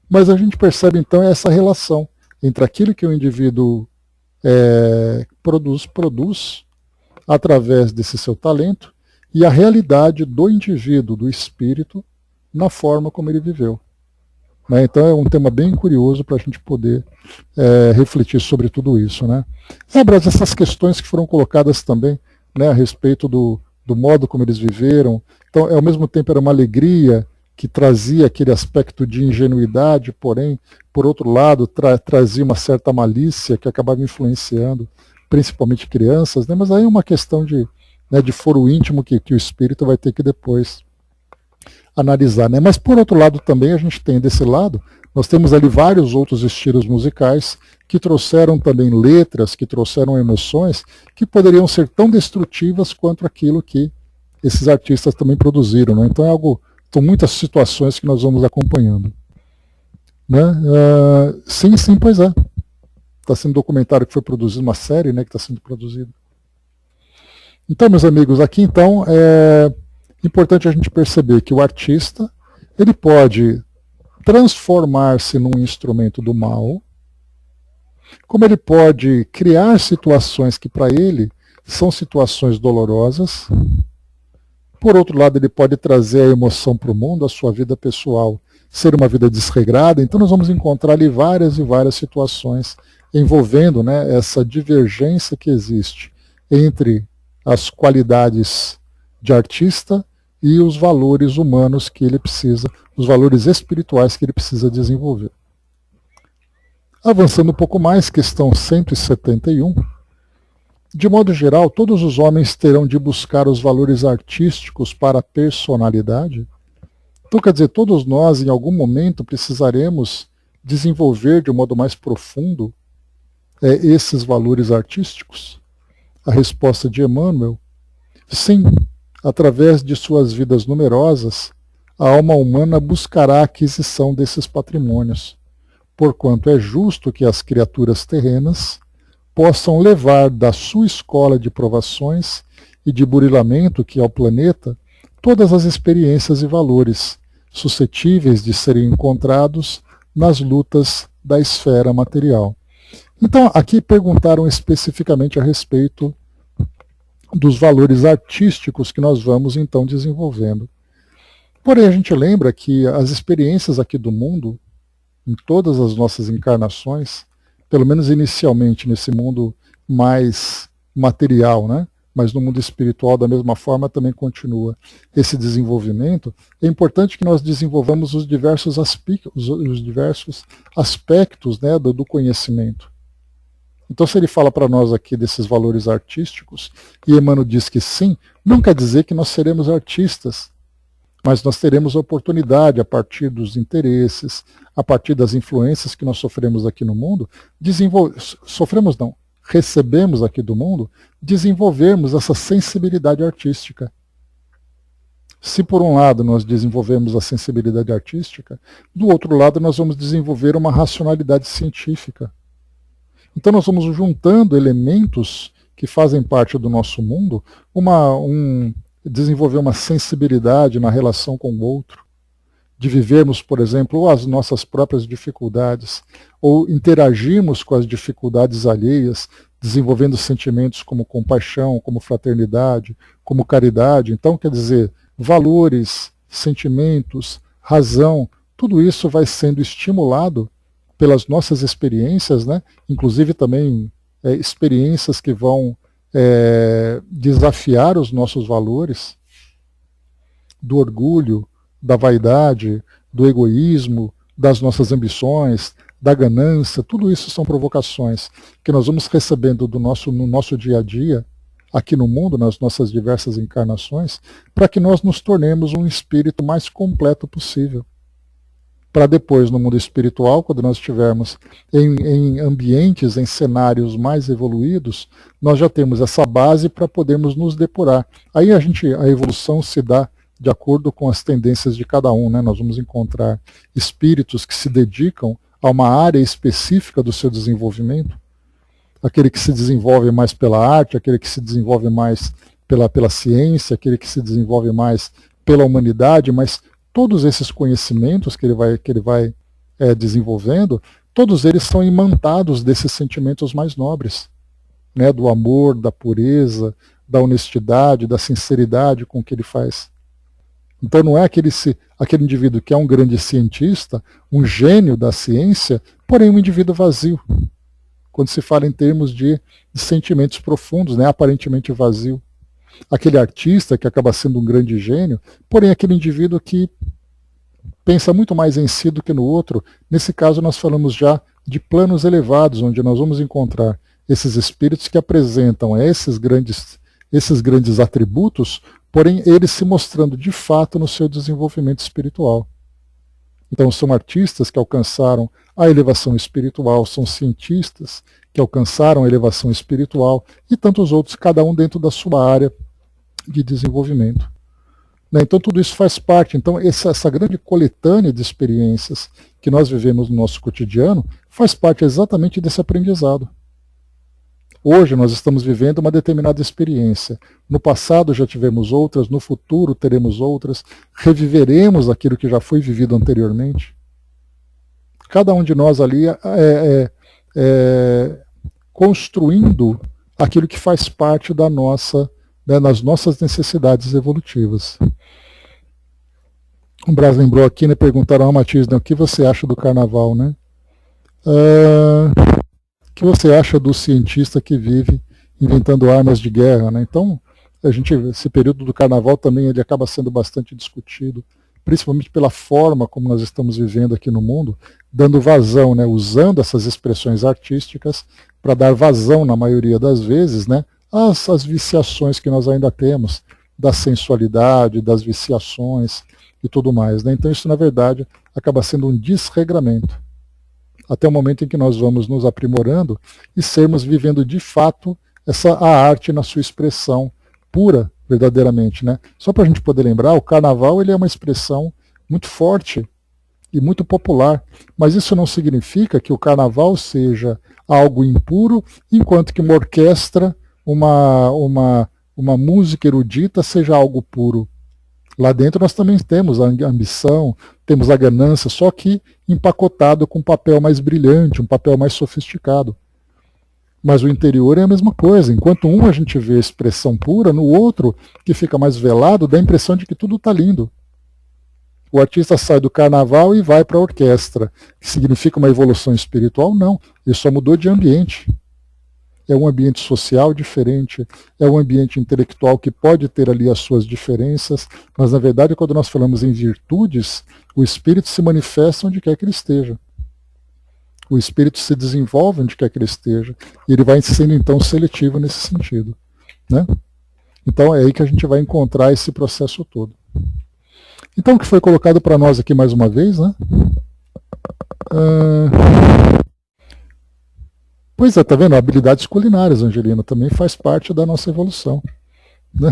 Speaker 1: Mas a gente percebe então essa relação entre aquilo que o indivíduo produz através desse seu talento e a realidade do indivíduo, do espírito, na forma como ele viveu. Né? Então é um tema bem curioso para a gente poder refletir sobre tudo isso. Né? Brasil, essas questões que foram colocadas também, né, a respeito do modo como eles viveram. Então, ao mesmo tempo, era uma alegria que trazia aquele aspecto de ingenuidade, porém, por outro lado, trazia uma certa malícia que acabava influenciando, principalmente crianças, né? Mas aí é uma questão de foro íntimo que o espírito vai ter que depois analisar. Né? Mas, por outro lado, também a gente tem desse lado, nós temos ali vários outros estilos musicais que trouxeram também letras, que trouxeram emoções, que poderiam ser tão destrutivas quanto aquilo que esses artistas também produziram. Né? Então, são muitas situações que nós vamos acompanhando. Né? Sim, pois é. Está sendo um documentário que foi produzido, uma série, né, que está sendo produzida. Então, meus amigos, aqui então é importante a gente perceber que o artista ele pode transformar-se num instrumento do mal, como ele pode criar situações que para ele são situações dolorosas. Por outro lado, ele pode trazer a emoção para o mundo, a sua vida pessoal ser uma vida desregrada. Então nós vamos encontrar ali várias e várias situações envolvendo, né, essa divergência que existe entre as qualidades de artista e os valores humanos que ele precisa, os valores espirituais que ele precisa desenvolver. Avançando um pouco mais, questão 171. De modo geral, todos os homens terão de buscar os valores artísticos para a personalidade? Então, quer dizer, todos nós, em algum momento, precisaremos desenvolver de um modo mais profundo esses valores artísticos? A resposta de Emmanuel: sim, através de suas vidas numerosas, a alma humana buscará a aquisição desses patrimônios, porquanto é justo que as criaturas terrenas possam levar da sua escola de provações e de burilamento que é o planeta todas as experiências e valores suscetíveis de serem encontrados nas lutas da esfera material. Então, aqui perguntaram especificamente a respeito dos valores artísticos que nós vamos então desenvolvendo. Porém, a gente lembra que as experiências aqui do mundo, em todas as nossas encarnações, pelo menos inicialmente nesse mundo mais material, né? Mas no mundo espiritual da mesma forma também continua esse desenvolvimento. É importante que nós desenvolvamos os diversos aspectos, né, do conhecimento. Então, se ele fala para nós aqui desses valores artísticos, e Emmanuel diz que sim, não quer dizer que nós seremos artistas, mas nós teremos a oportunidade, a partir dos interesses, a partir das influências que nós sofremos aqui no mundo, sofremos não, recebemos aqui do mundo, desenvolvermos essa sensibilidade artística. Se por um lado nós desenvolvemos a sensibilidade artística, do outro lado nós vamos desenvolver uma racionalidade científica. Então nós vamos juntando elementos que fazem parte do nosso mundo, desenvolver uma sensibilidade na relação com o outro, de vivermos, por exemplo, as nossas próprias dificuldades, ou interagirmos com as dificuldades alheias, desenvolvendo sentimentos como compaixão, como fraternidade, como caridade. Então, quer dizer, valores, sentimentos, razão, tudo isso vai sendo estimulado pelas nossas experiências, né? Inclusive também experiências que vão desafiar os nossos valores, do orgulho, da vaidade, do egoísmo, das nossas ambições, da ganância, tudo isso são provocações que nós vamos recebendo no nosso dia a dia, aqui no mundo, nas nossas diversas encarnações, para que nós nos tornemos um espírito mais completo possível. Para depois, no mundo espiritual, quando nós estivermos em ambientes, em cenários mais evoluídos, nós já temos essa base para podermos nos depurar. Aí a evolução se dá de acordo com as tendências de cada um, né? Nós vamos encontrar espíritos que se dedicam a uma área específica do seu desenvolvimento, aquele que se desenvolve mais pela arte, aquele que se desenvolve mais pela ciência, aquele que se desenvolve mais pela humanidade, mas todos esses conhecimentos que ele vai desenvolvendo, todos eles são imantados desses sentimentos mais nobres, né, do amor, da pureza, da honestidade, da sinceridade com que ele faz. Então não é aquele indivíduo que é um grande cientista, um gênio da ciência, porém um indivíduo vazio. Quando se fala em termos de sentimentos profundos, né, aparentemente vazio. Aquele artista que acaba sendo um grande gênio, porém aquele indivíduo que pensa muito mais em si do que no outro. Nesse caso nós falamos já de planos elevados, onde nós vamos encontrar esses espíritos que apresentam esses grandes atributos, porém eles se mostrando de fato no seu desenvolvimento espiritual. Então são artistas que alcançaram a elevação espiritual, são cientistas que alcançaram a elevação espiritual e tantos outros, cada um dentro da sua área de desenvolvimento. Então tudo isso faz parte. Então essa grande coletânea de experiências que nós vivemos no nosso cotidiano faz parte exatamente desse aprendizado. Hoje nós estamos vivendo uma determinada experiência. No passado já tivemos outras, no futuro teremos outras, reviveremos aquilo que já foi vivido anteriormente. Cada um de nós ali construindo aquilo que faz parte da das nossas necessidades evolutivas. O Braz lembrou aqui, né, perguntaram ao Matias, né, o que você acha do carnaval, né? O que você acha do cientista que vive inventando armas de guerra, né? Então, esse período do carnaval também ele acaba sendo bastante discutido, principalmente pela forma como nós estamos vivendo aqui no mundo, dando vazão, né, usando essas expressões artísticas para dar vazão, na maioria das vezes, né, às viciações que nós ainda temos, da sensualidade, das viciações e tudo mais, né? Então isso, na verdade, acaba sendo um desregramento, até o momento em que nós vamos nos aprimorando e sermos vivendo de fato a arte na sua expressão pura, verdadeiramente, né? Só para a gente poder lembrar, o carnaval ele é uma expressão muito forte e muito popular, mas isso não significa que o carnaval seja algo impuro, enquanto que uma orquestra, uma música erudita seja algo puro. Lá dentro nós também temos a ambição, temos a ganância, só que empacotado com um papel mais brilhante, um papel mais sofisticado. Mas o interior é a mesma coisa. Enquanto a gente vê a expressão pura, no outro, que fica mais velado, dá a impressão de que tudo está lindo. O artista sai do carnaval e vai para a orquestra, que significa uma evolução espiritual? Não, ele só mudou de ambiente. É um ambiente social diferente, é um ambiente intelectual que pode ter ali as suas diferenças, mas na verdade quando nós falamos em virtudes, o espírito se manifesta onde quer que ele esteja. O espírito se desenvolve onde quer que ele esteja, e ele vai sendo então seletivo nesse sentido, né? Então é aí que a gente vai encontrar esse processo todo. Então o que foi colocado para nós aqui mais uma vez, né? Pois é, tá vendo? Habilidades culinárias, Angelina, também faz parte da nossa evolução, né?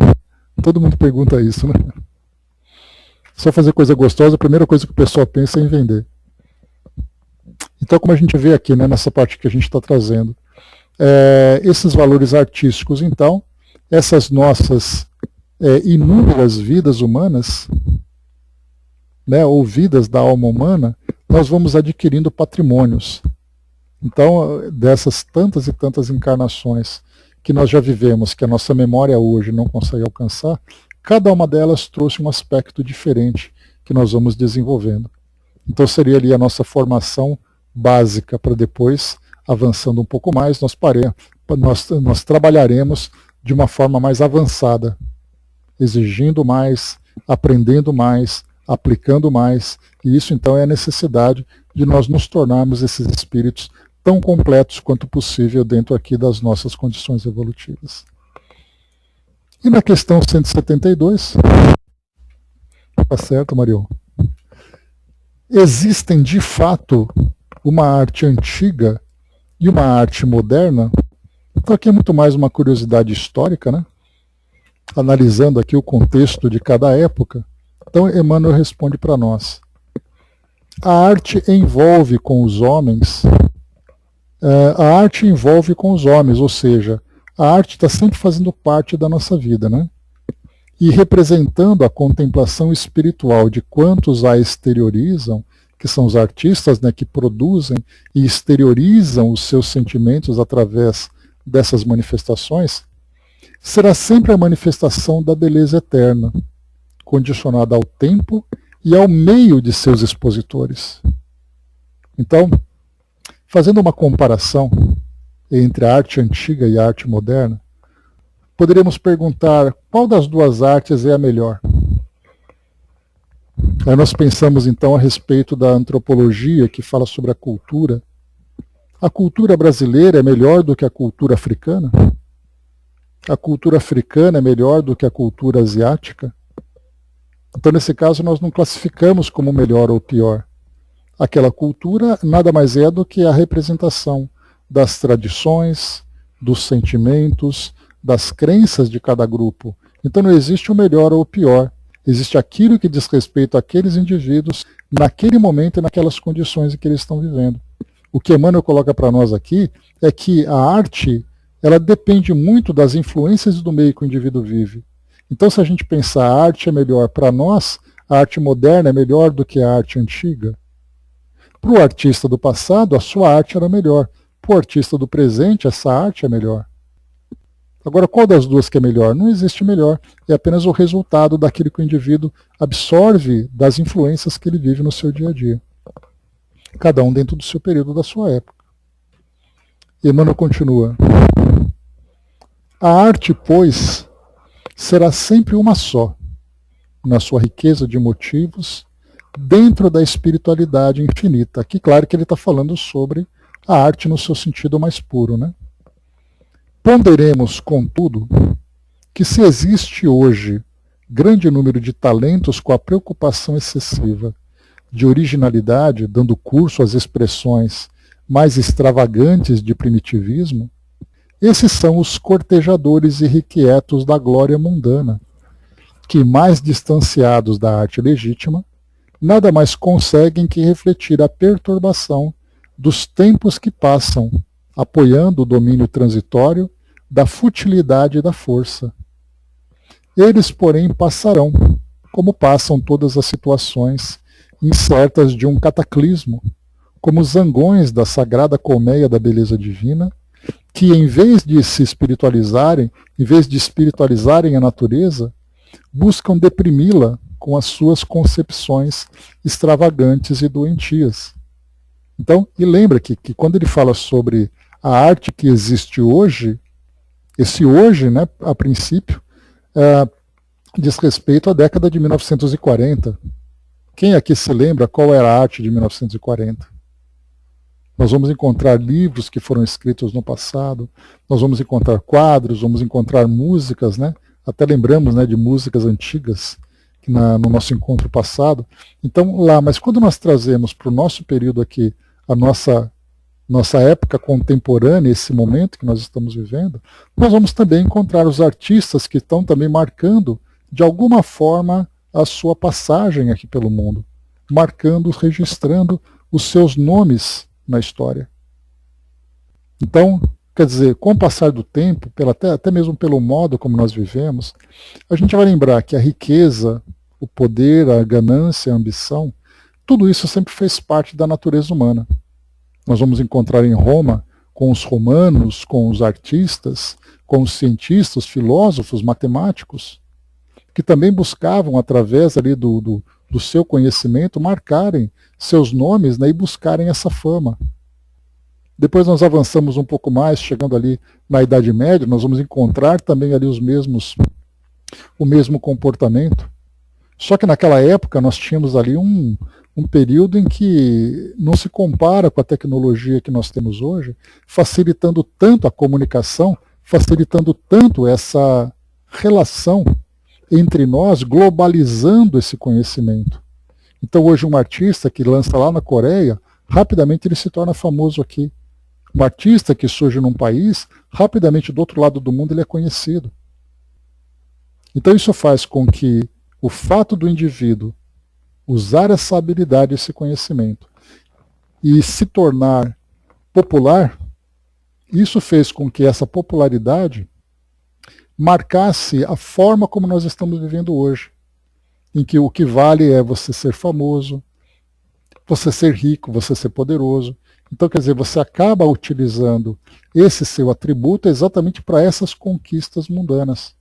Speaker 1: Todo mundo pergunta isso, né? Só fazer coisa gostosa, a primeira coisa que o pessoal pensa é em vender. Então, como a gente vê aqui, né, nessa parte que a gente está trazendo, esses valores artísticos, então, essas nossas inúmeras vidas humanas, né, ou vidas da alma humana, nós vamos adquirindo patrimônios. Então, dessas tantas e tantas encarnações que nós já vivemos, que a nossa memória hoje não consegue alcançar, cada uma delas trouxe um aspecto diferente que nós vamos desenvolvendo. Então seria ali a nossa formação básica para depois, avançando um pouco mais, nós trabalharemos de uma forma mais avançada, exigindo mais, aprendendo mais, aplicando mais, e isso então é a necessidade de nós nos tornarmos esses espíritos tão completos quanto possível dentro aqui das nossas condições evolutivas. E na questão 172, tá certo, Marion? Existem de fato uma arte antiga e uma arte moderna? Então aqui é muito mais uma curiosidade histórica, né? Analisando aqui o contexto de cada época. Então Emmanuel responde para nós. A arte envolve com os homens, ou seja, a arte está sempre fazendo parte da nossa vida, né? E representando a contemplação espiritual de quantos a exteriorizam, que são os artistas, né, que produzem e exteriorizam os seus sentimentos através dessas manifestações, será sempre a manifestação da beleza eterna, condicionada ao tempo e ao meio de seus expositores. Então, fazendo uma comparação entre a arte antiga e a arte moderna, poderíamos perguntar qual das duas artes é a melhor. Aí nós pensamos então a respeito da antropologia que fala sobre a cultura. A cultura brasileira é melhor do que a cultura africana? A cultura africana é melhor do que a cultura asiática? Então, nesse caso, nós não classificamos como melhor ou pior. Aquela cultura nada mais é do que a representação das tradições, dos sentimentos, das crenças de cada grupo. Então não existe o melhor ou o pior. Existe aquilo que diz respeito àqueles indivíduos naquele momento e naquelas condições em que eles estão vivendo. O que Emmanuel coloca para nós aqui é que a arte ela depende muito das influências do meio que o indivíduo vive. Então se a gente pensar a arte é melhor para nós, a arte moderna é melhor do que a arte antiga. Para o artista do passado, a sua arte era melhor. Para o artista do presente, essa arte é melhor. Agora, qual das duas que é melhor? Não existe melhor. É apenas o resultado daquilo que o indivíduo absorve das influências que ele vive no seu dia a dia. Cada um dentro do seu período da sua época. Emmanuel continua. A arte, pois, será sempre uma só, na sua riqueza de motivos, dentro da espiritualidade infinita. Aqui, claro que ele está falando sobre a arte no seu sentido mais puro, né? Ponderemos, contudo, que se existe hoje grande número de talentos com a preocupação excessiva de originalidade, dando curso às expressões mais extravagantes de primitivismo, esses são os cortejadores irrequietos da glória mundana, que, mais distanciados da arte legítima, nada mais conseguem que refletir a perturbação dos tempos que passam, apoiando o domínio transitório da futilidade e da força. Eles, porém, passarão, como passam todas as situações incertas de um cataclismo, como zangões da sagrada colmeia da beleza divina, que em vez de se espiritualizarem, em vez de espiritualizarem a natureza, buscam deprimi-la com as suas concepções extravagantes e doentias. Então, e lembra que quando ele fala sobre a arte que existe hoje, esse hoje, né, a princípio, diz respeito à década de 1940. Quem aqui se lembra qual era a arte de 1940? Nós vamos encontrar livros que foram escritos no passado, nós vamos encontrar quadros, vamos encontrar músicas, né? Até lembramos, né, de músicas antigas no nosso encontro passado. Então, lá, mas quando nós trazemos para o nosso período aqui a nossa época contemporânea, esse momento que nós estamos vivendo, nós vamos também encontrar os artistas que estão também marcando, de alguma forma, a sua passagem aqui pelo mundo, marcando, registrando os seus nomes na história. Então, quer dizer, com o passar do tempo, até mesmo pelo modo como nós vivemos, a gente vai lembrar que a riqueza, o poder, a ganância, a ambição, tudo isso sempre fez parte da natureza humana. Nós vamos encontrar em Roma, com os romanos, com os artistas, com os cientistas, filósofos, matemáticos, que também buscavam, através ali do seu conhecimento, marcarem seus nomes, né, e buscarem essa fama. Depois nós avançamos um pouco mais, chegando ali na Idade Média, nós vamos encontrar também ali o mesmo comportamento. Só que naquela época nós tínhamos ali um período em que não se compara com a tecnologia que nós temos hoje, facilitando tanto a comunicação, facilitando tanto essa relação entre nós, globalizando esse conhecimento. Então hoje um artista que lança lá na Coreia, rapidamente ele se torna famoso aqui. Um artista que surge num país, rapidamente do outro lado do mundo ele é conhecido. Então isso faz com que o fato do indivíduo usar essa habilidade, esse conhecimento, e se tornar popular, isso fez com que essa popularidade marcasse a forma como nós estamos vivendo hoje, em que o que vale é você ser famoso, você ser rico, você ser poderoso. Então, quer dizer, você acaba utilizando esse seu atributo exatamente para essas conquistas mundanas.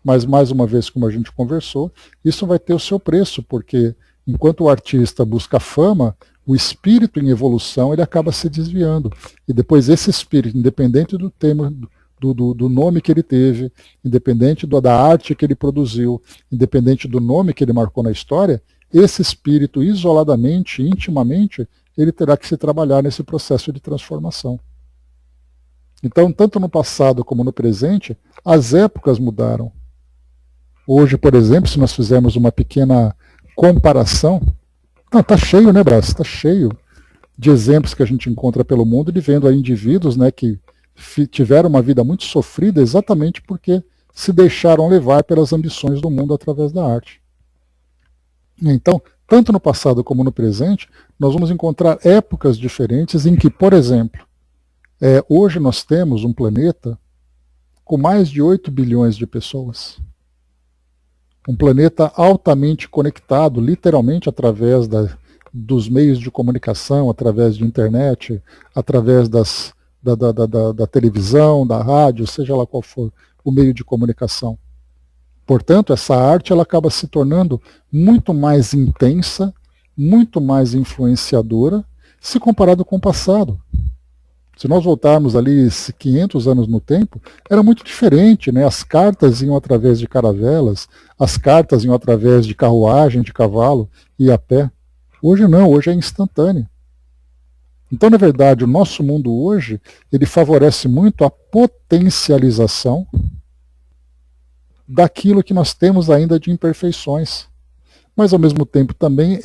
Speaker 1: Mas, mais uma vez, como a gente conversou, isso vai ter o seu preço, porque enquanto o artista busca fama, o espírito em evolução ele acaba se desviando. E depois esse espírito, independente do tema, do nome que ele teve, independente da arte que ele produziu, independente do nome que ele marcou na história, esse espírito isoladamente, intimamente, ele terá que se trabalhar nesse processo de transformação. Então, tanto no passado como no presente, as épocas mudaram. Hoje, por exemplo, se nós fizermos uma pequena comparação, está cheio, né, Brás? Está cheio de exemplos que a gente encontra pelo mundo, de vendo aí indivíduos, né, que tiveram uma vida muito sofrida exatamente porque se deixaram levar pelas ambições do mundo através da arte. Então, tanto no passado como no presente, nós vamos encontrar épocas diferentes em que, por exemplo, hoje nós temos um planeta com mais de 8 bilhões de pessoas. Um planeta altamente conectado, literalmente através dos meios de comunicação, através de internet, através da televisão, da rádio, seja lá qual for o meio de comunicação. Portanto, essa arte ela acaba se tornando muito mais intensa, muito mais influenciadora, se comparado com o passado. Se nós voltarmos ali 500 anos no tempo, era muito diferente, né? As cartas iam através de caravelas, as cartas iam através de carruagem, de cavalo e a pé. Hoje não, hoje é instantâneo. Então, na verdade, o nosso mundo hoje, ele favorece muito a potencialização daquilo que nós temos ainda de imperfeições. Mas, ao mesmo tempo, também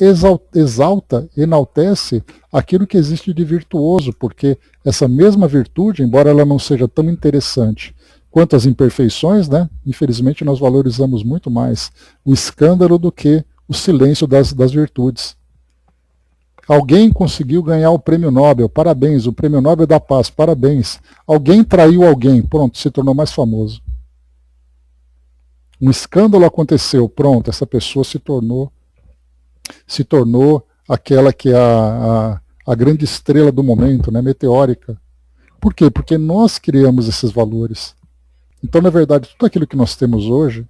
Speaker 1: exalta, enaltece aquilo que existe de virtuoso, porque essa mesma virtude, embora ela não seja tão interessante quanto as imperfeições, né, infelizmente nós valorizamos muito mais o escândalo do que o silêncio das virtudes. Alguém conseguiu ganhar o prêmio Nobel, parabéns, o prêmio Nobel da Paz, parabéns. Alguém traiu alguém, pronto, se tornou mais famoso. Um escândalo aconteceu, pronto, essa pessoa se tornou aquela que é a grande estrela do momento, né, meteórica. Por quê? Porque nós criamos esses valores. Então, na verdade, tudo aquilo que nós temos hoje,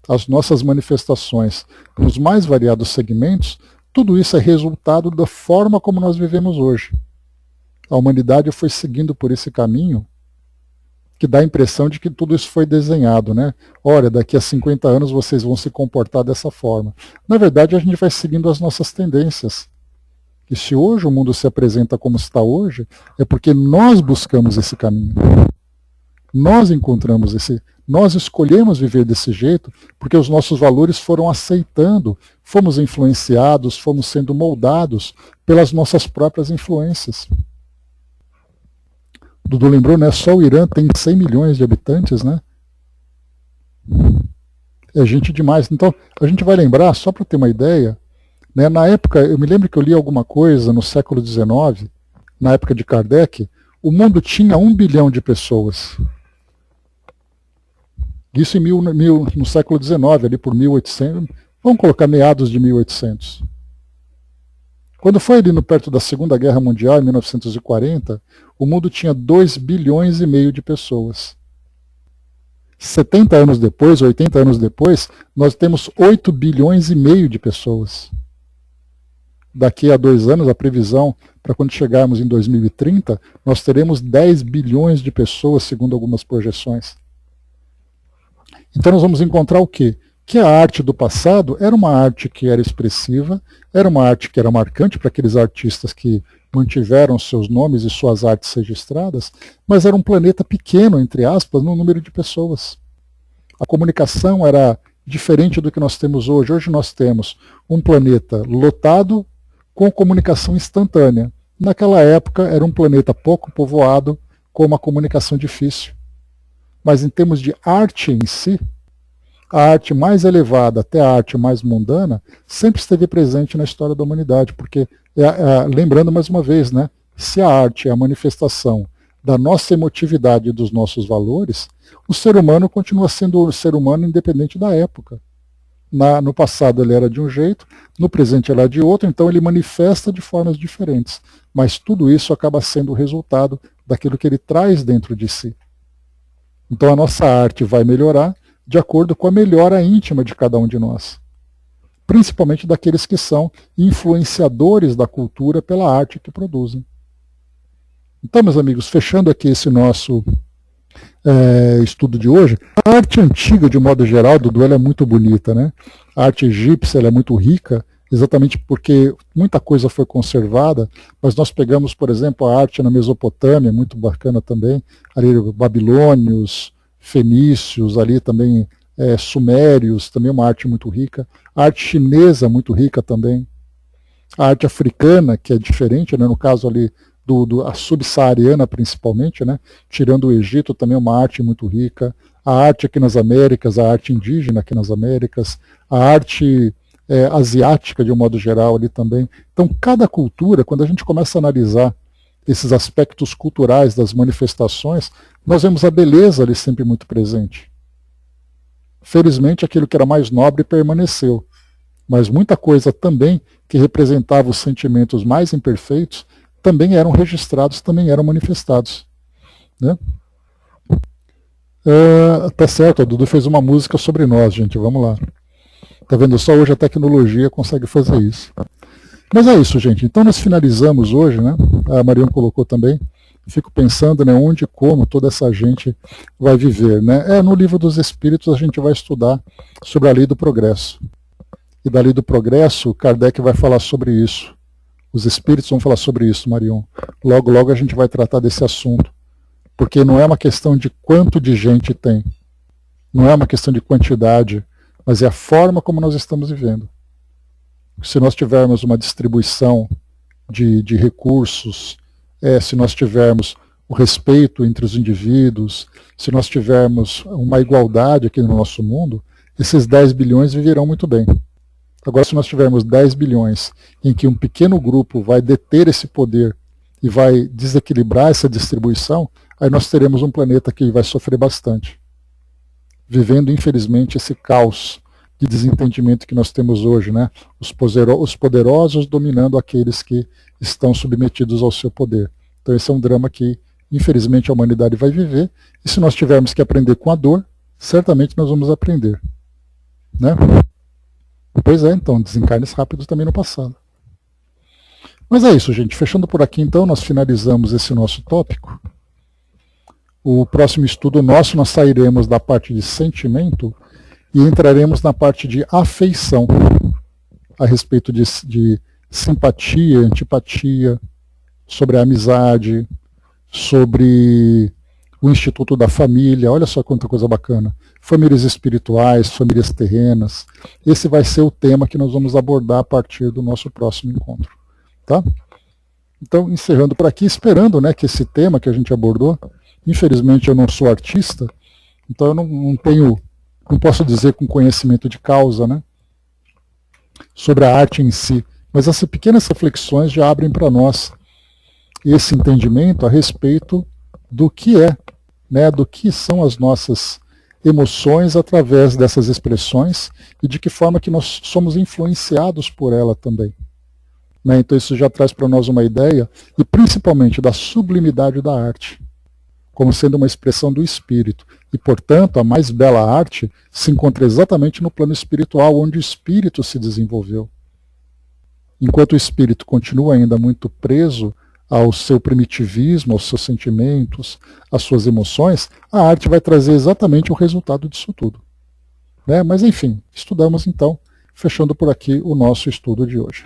Speaker 1: as nossas manifestações nos mais variados segmentos, tudo isso é resultado da forma como nós vivemos hoje. A humanidade foi seguindo por esse caminho que dá a impressão de que tudo isso foi desenhado, né? Olha, daqui a 50 anos vocês vão se comportar dessa forma. Na verdade, a gente vai seguindo as nossas tendências. que se hoje o mundo se apresenta como está hoje, é porque nós buscamos esse caminho. Nós encontramos nós escolhemos viver desse jeito porque os nossos valores foram aceitando, fomos influenciados, fomos sendo moldados pelas nossas próprias influências. Dudu lembrou, né? Só o Irã tem 100 milhões de habitantes, né? É gente demais. Então, a gente vai lembrar, só para ter uma ideia, né, na época, eu me lembro que eu li alguma coisa no século XIX, na época de Kardec, o mundo tinha 1 bilhão de pessoas. Isso no século XIX, ali por 1800, vamos colocar meados de 1800. Quando foi ali perto da Segunda Guerra Mundial, em 1940, o mundo tinha 2 bilhões e meio de pessoas. 70 anos depois, 80 anos depois, nós temos 8 bilhões e meio de pessoas. Daqui a 2 anos, a previsão para quando chegarmos em 2030, nós teremos 10 bilhões de pessoas, segundo algumas projeções. Então nós vamos encontrar o quê? Que a arte do passado era uma arte que era expressiva, era uma arte que era marcante para aqueles artistas que mantiveram seus nomes e suas artes registradas, mas era um planeta pequeno, entre aspas, no número de pessoas. A comunicação era diferente do que nós temos hoje. Hoje nós temos um planeta lotado com comunicação instantânea. Naquela época era um planeta pouco povoado com uma comunicação difícil. Mas em termos de arte em si, a arte mais elevada até a arte mais mundana sempre esteve presente na história da humanidade, porque, lembrando mais uma vez, né, se a arte é a manifestação da nossa emotividade e dos nossos valores, o ser humano continua sendo o ser humano independente da época. No passado ele era de um jeito, no presente ele é de outro, então ele manifesta de formas diferentes. Mas tudo isso acaba sendo o resultado daquilo que ele traz dentro de si. Então a nossa arte vai melhorar de acordo com a melhora íntima de cada um de nós. Principalmente daqueles que são influenciadores da cultura pela arte que produzem. Então, meus amigos, fechando aqui esse nosso estudo de hoje, a arte antiga, de modo geral, Dudu, ela é muito bonita, né? A arte egípcia ela é muito rica, exatamente porque muita coisa foi conservada, mas nós pegamos, por exemplo, a arte na Mesopotâmia, muito bacana também, ali babilônios, fenícios, ali também sumérios, também uma arte muito rica, a arte chinesa muito rica também, a arte africana, que é diferente, né? No caso ali a subsaariana principalmente, né? Tirando o Egito, também uma arte muito rica, a arte aqui nas Américas, a arte indígena aqui nas Américas, a arte asiática de um modo geral ali também. Então cada cultura, quando a gente começa a analisar esses aspectos culturais das manifestações, nós vemos a beleza ali sempre muito presente. Felizmente aquilo que era mais nobre permaneceu, mas muita coisa também que representava os sentimentos mais imperfeitos também eram registrados, também eram manifestados. Né? Tá certo, a Dudu fez uma música sobre nós, gente, vamos lá. Tá vendo só, hoje a tecnologia consegue fazer isso. Mas é isso, gente. Então nós finalizamos hoje, né? A Mariana colocou também. Fico pensando, né, onde e como toda essa gente vai viver, né? No Livro dos Espíritos a gente vai estudar sobre a lei do progresso. E da lei do progresso, Kardec vai falar sobre isso. Os espíritos vão falar sobre isso, Marion. Logo, logo a gente vai tratar desse assunto. Porque não é uma questão de quanto de gente tem. Não é uma questão de quantidade, mas é a forma como nós estamos vivendo. Se nós tivermos uma distribuição de recursos, se nós tivermos o respeito entre os indivíduos, se nós tivermos uma igualdade aqui no nosso mundo, esses 10 bilhões viverão muito bem. Agora, se nós tivermos 10 bilhões em que um pequeno grupo vai deter esse poder e vai desequilibrar essa distribuição, aí nós teremos um planeta que vai sofrer bastante. Vivendo, infelizmente, esse caos de desentendimento que nós temos hoje, né? Os poderosos dominando aqueles que estão submetidos ao seu poder. Então esse é um drama que, infelizmente, a humanidade vai viver, e se nós tivermos que aprender com a dor, certamente nós vamos aprender. Né? Pois é, então, desencarnes rápidos também no passado. Mas é isso, gente. Fechando por aqui, então, nós finalizamos esse nosso tópico. O próximo estudo nosso, nós sairemos da parte de sentimento e entraremos na parte de afeição, a respeito de simpatia, antipatia, sobre a amizade, sobre o Instituto da Família, olha só quanta coisa bacana. Famílias espirituais, famílias terrenas. Esse vai ser o tema que nós vamos abordar a partir do nosso próximo encontro. Tá? Então, encerrando por aqui, esperando, né, que esse tema que a gente abordou, infelizmente eu não sou artista, então eu não posso dizer com conhecimento de causa, né, sobre a arte em si, mas essas pequenas reflexões já abrem para nós esse entendimento a respeito do que é, né, do que são as nossas emoções através dessas expressões e de que forma que nós somos influenciados por ela também. Né? Então isso já traz para nós uma ideia, e principalmente da sublimidade da arte, como sendo uma expressão do espírito. E, portanto, a mais bela arte se encontra exatamente no plano espiritual, onde o espírito se desenvolveu. Enquanto o espírito continua ainda muito preso ao seu primitivismo, aos seus sentimentos, às suas emoções, a arte vai trazer exatamente o resultado disso tudo. Né? Mas, enfim, estudamos então, fechando por aqui o nosso estudo de hoje.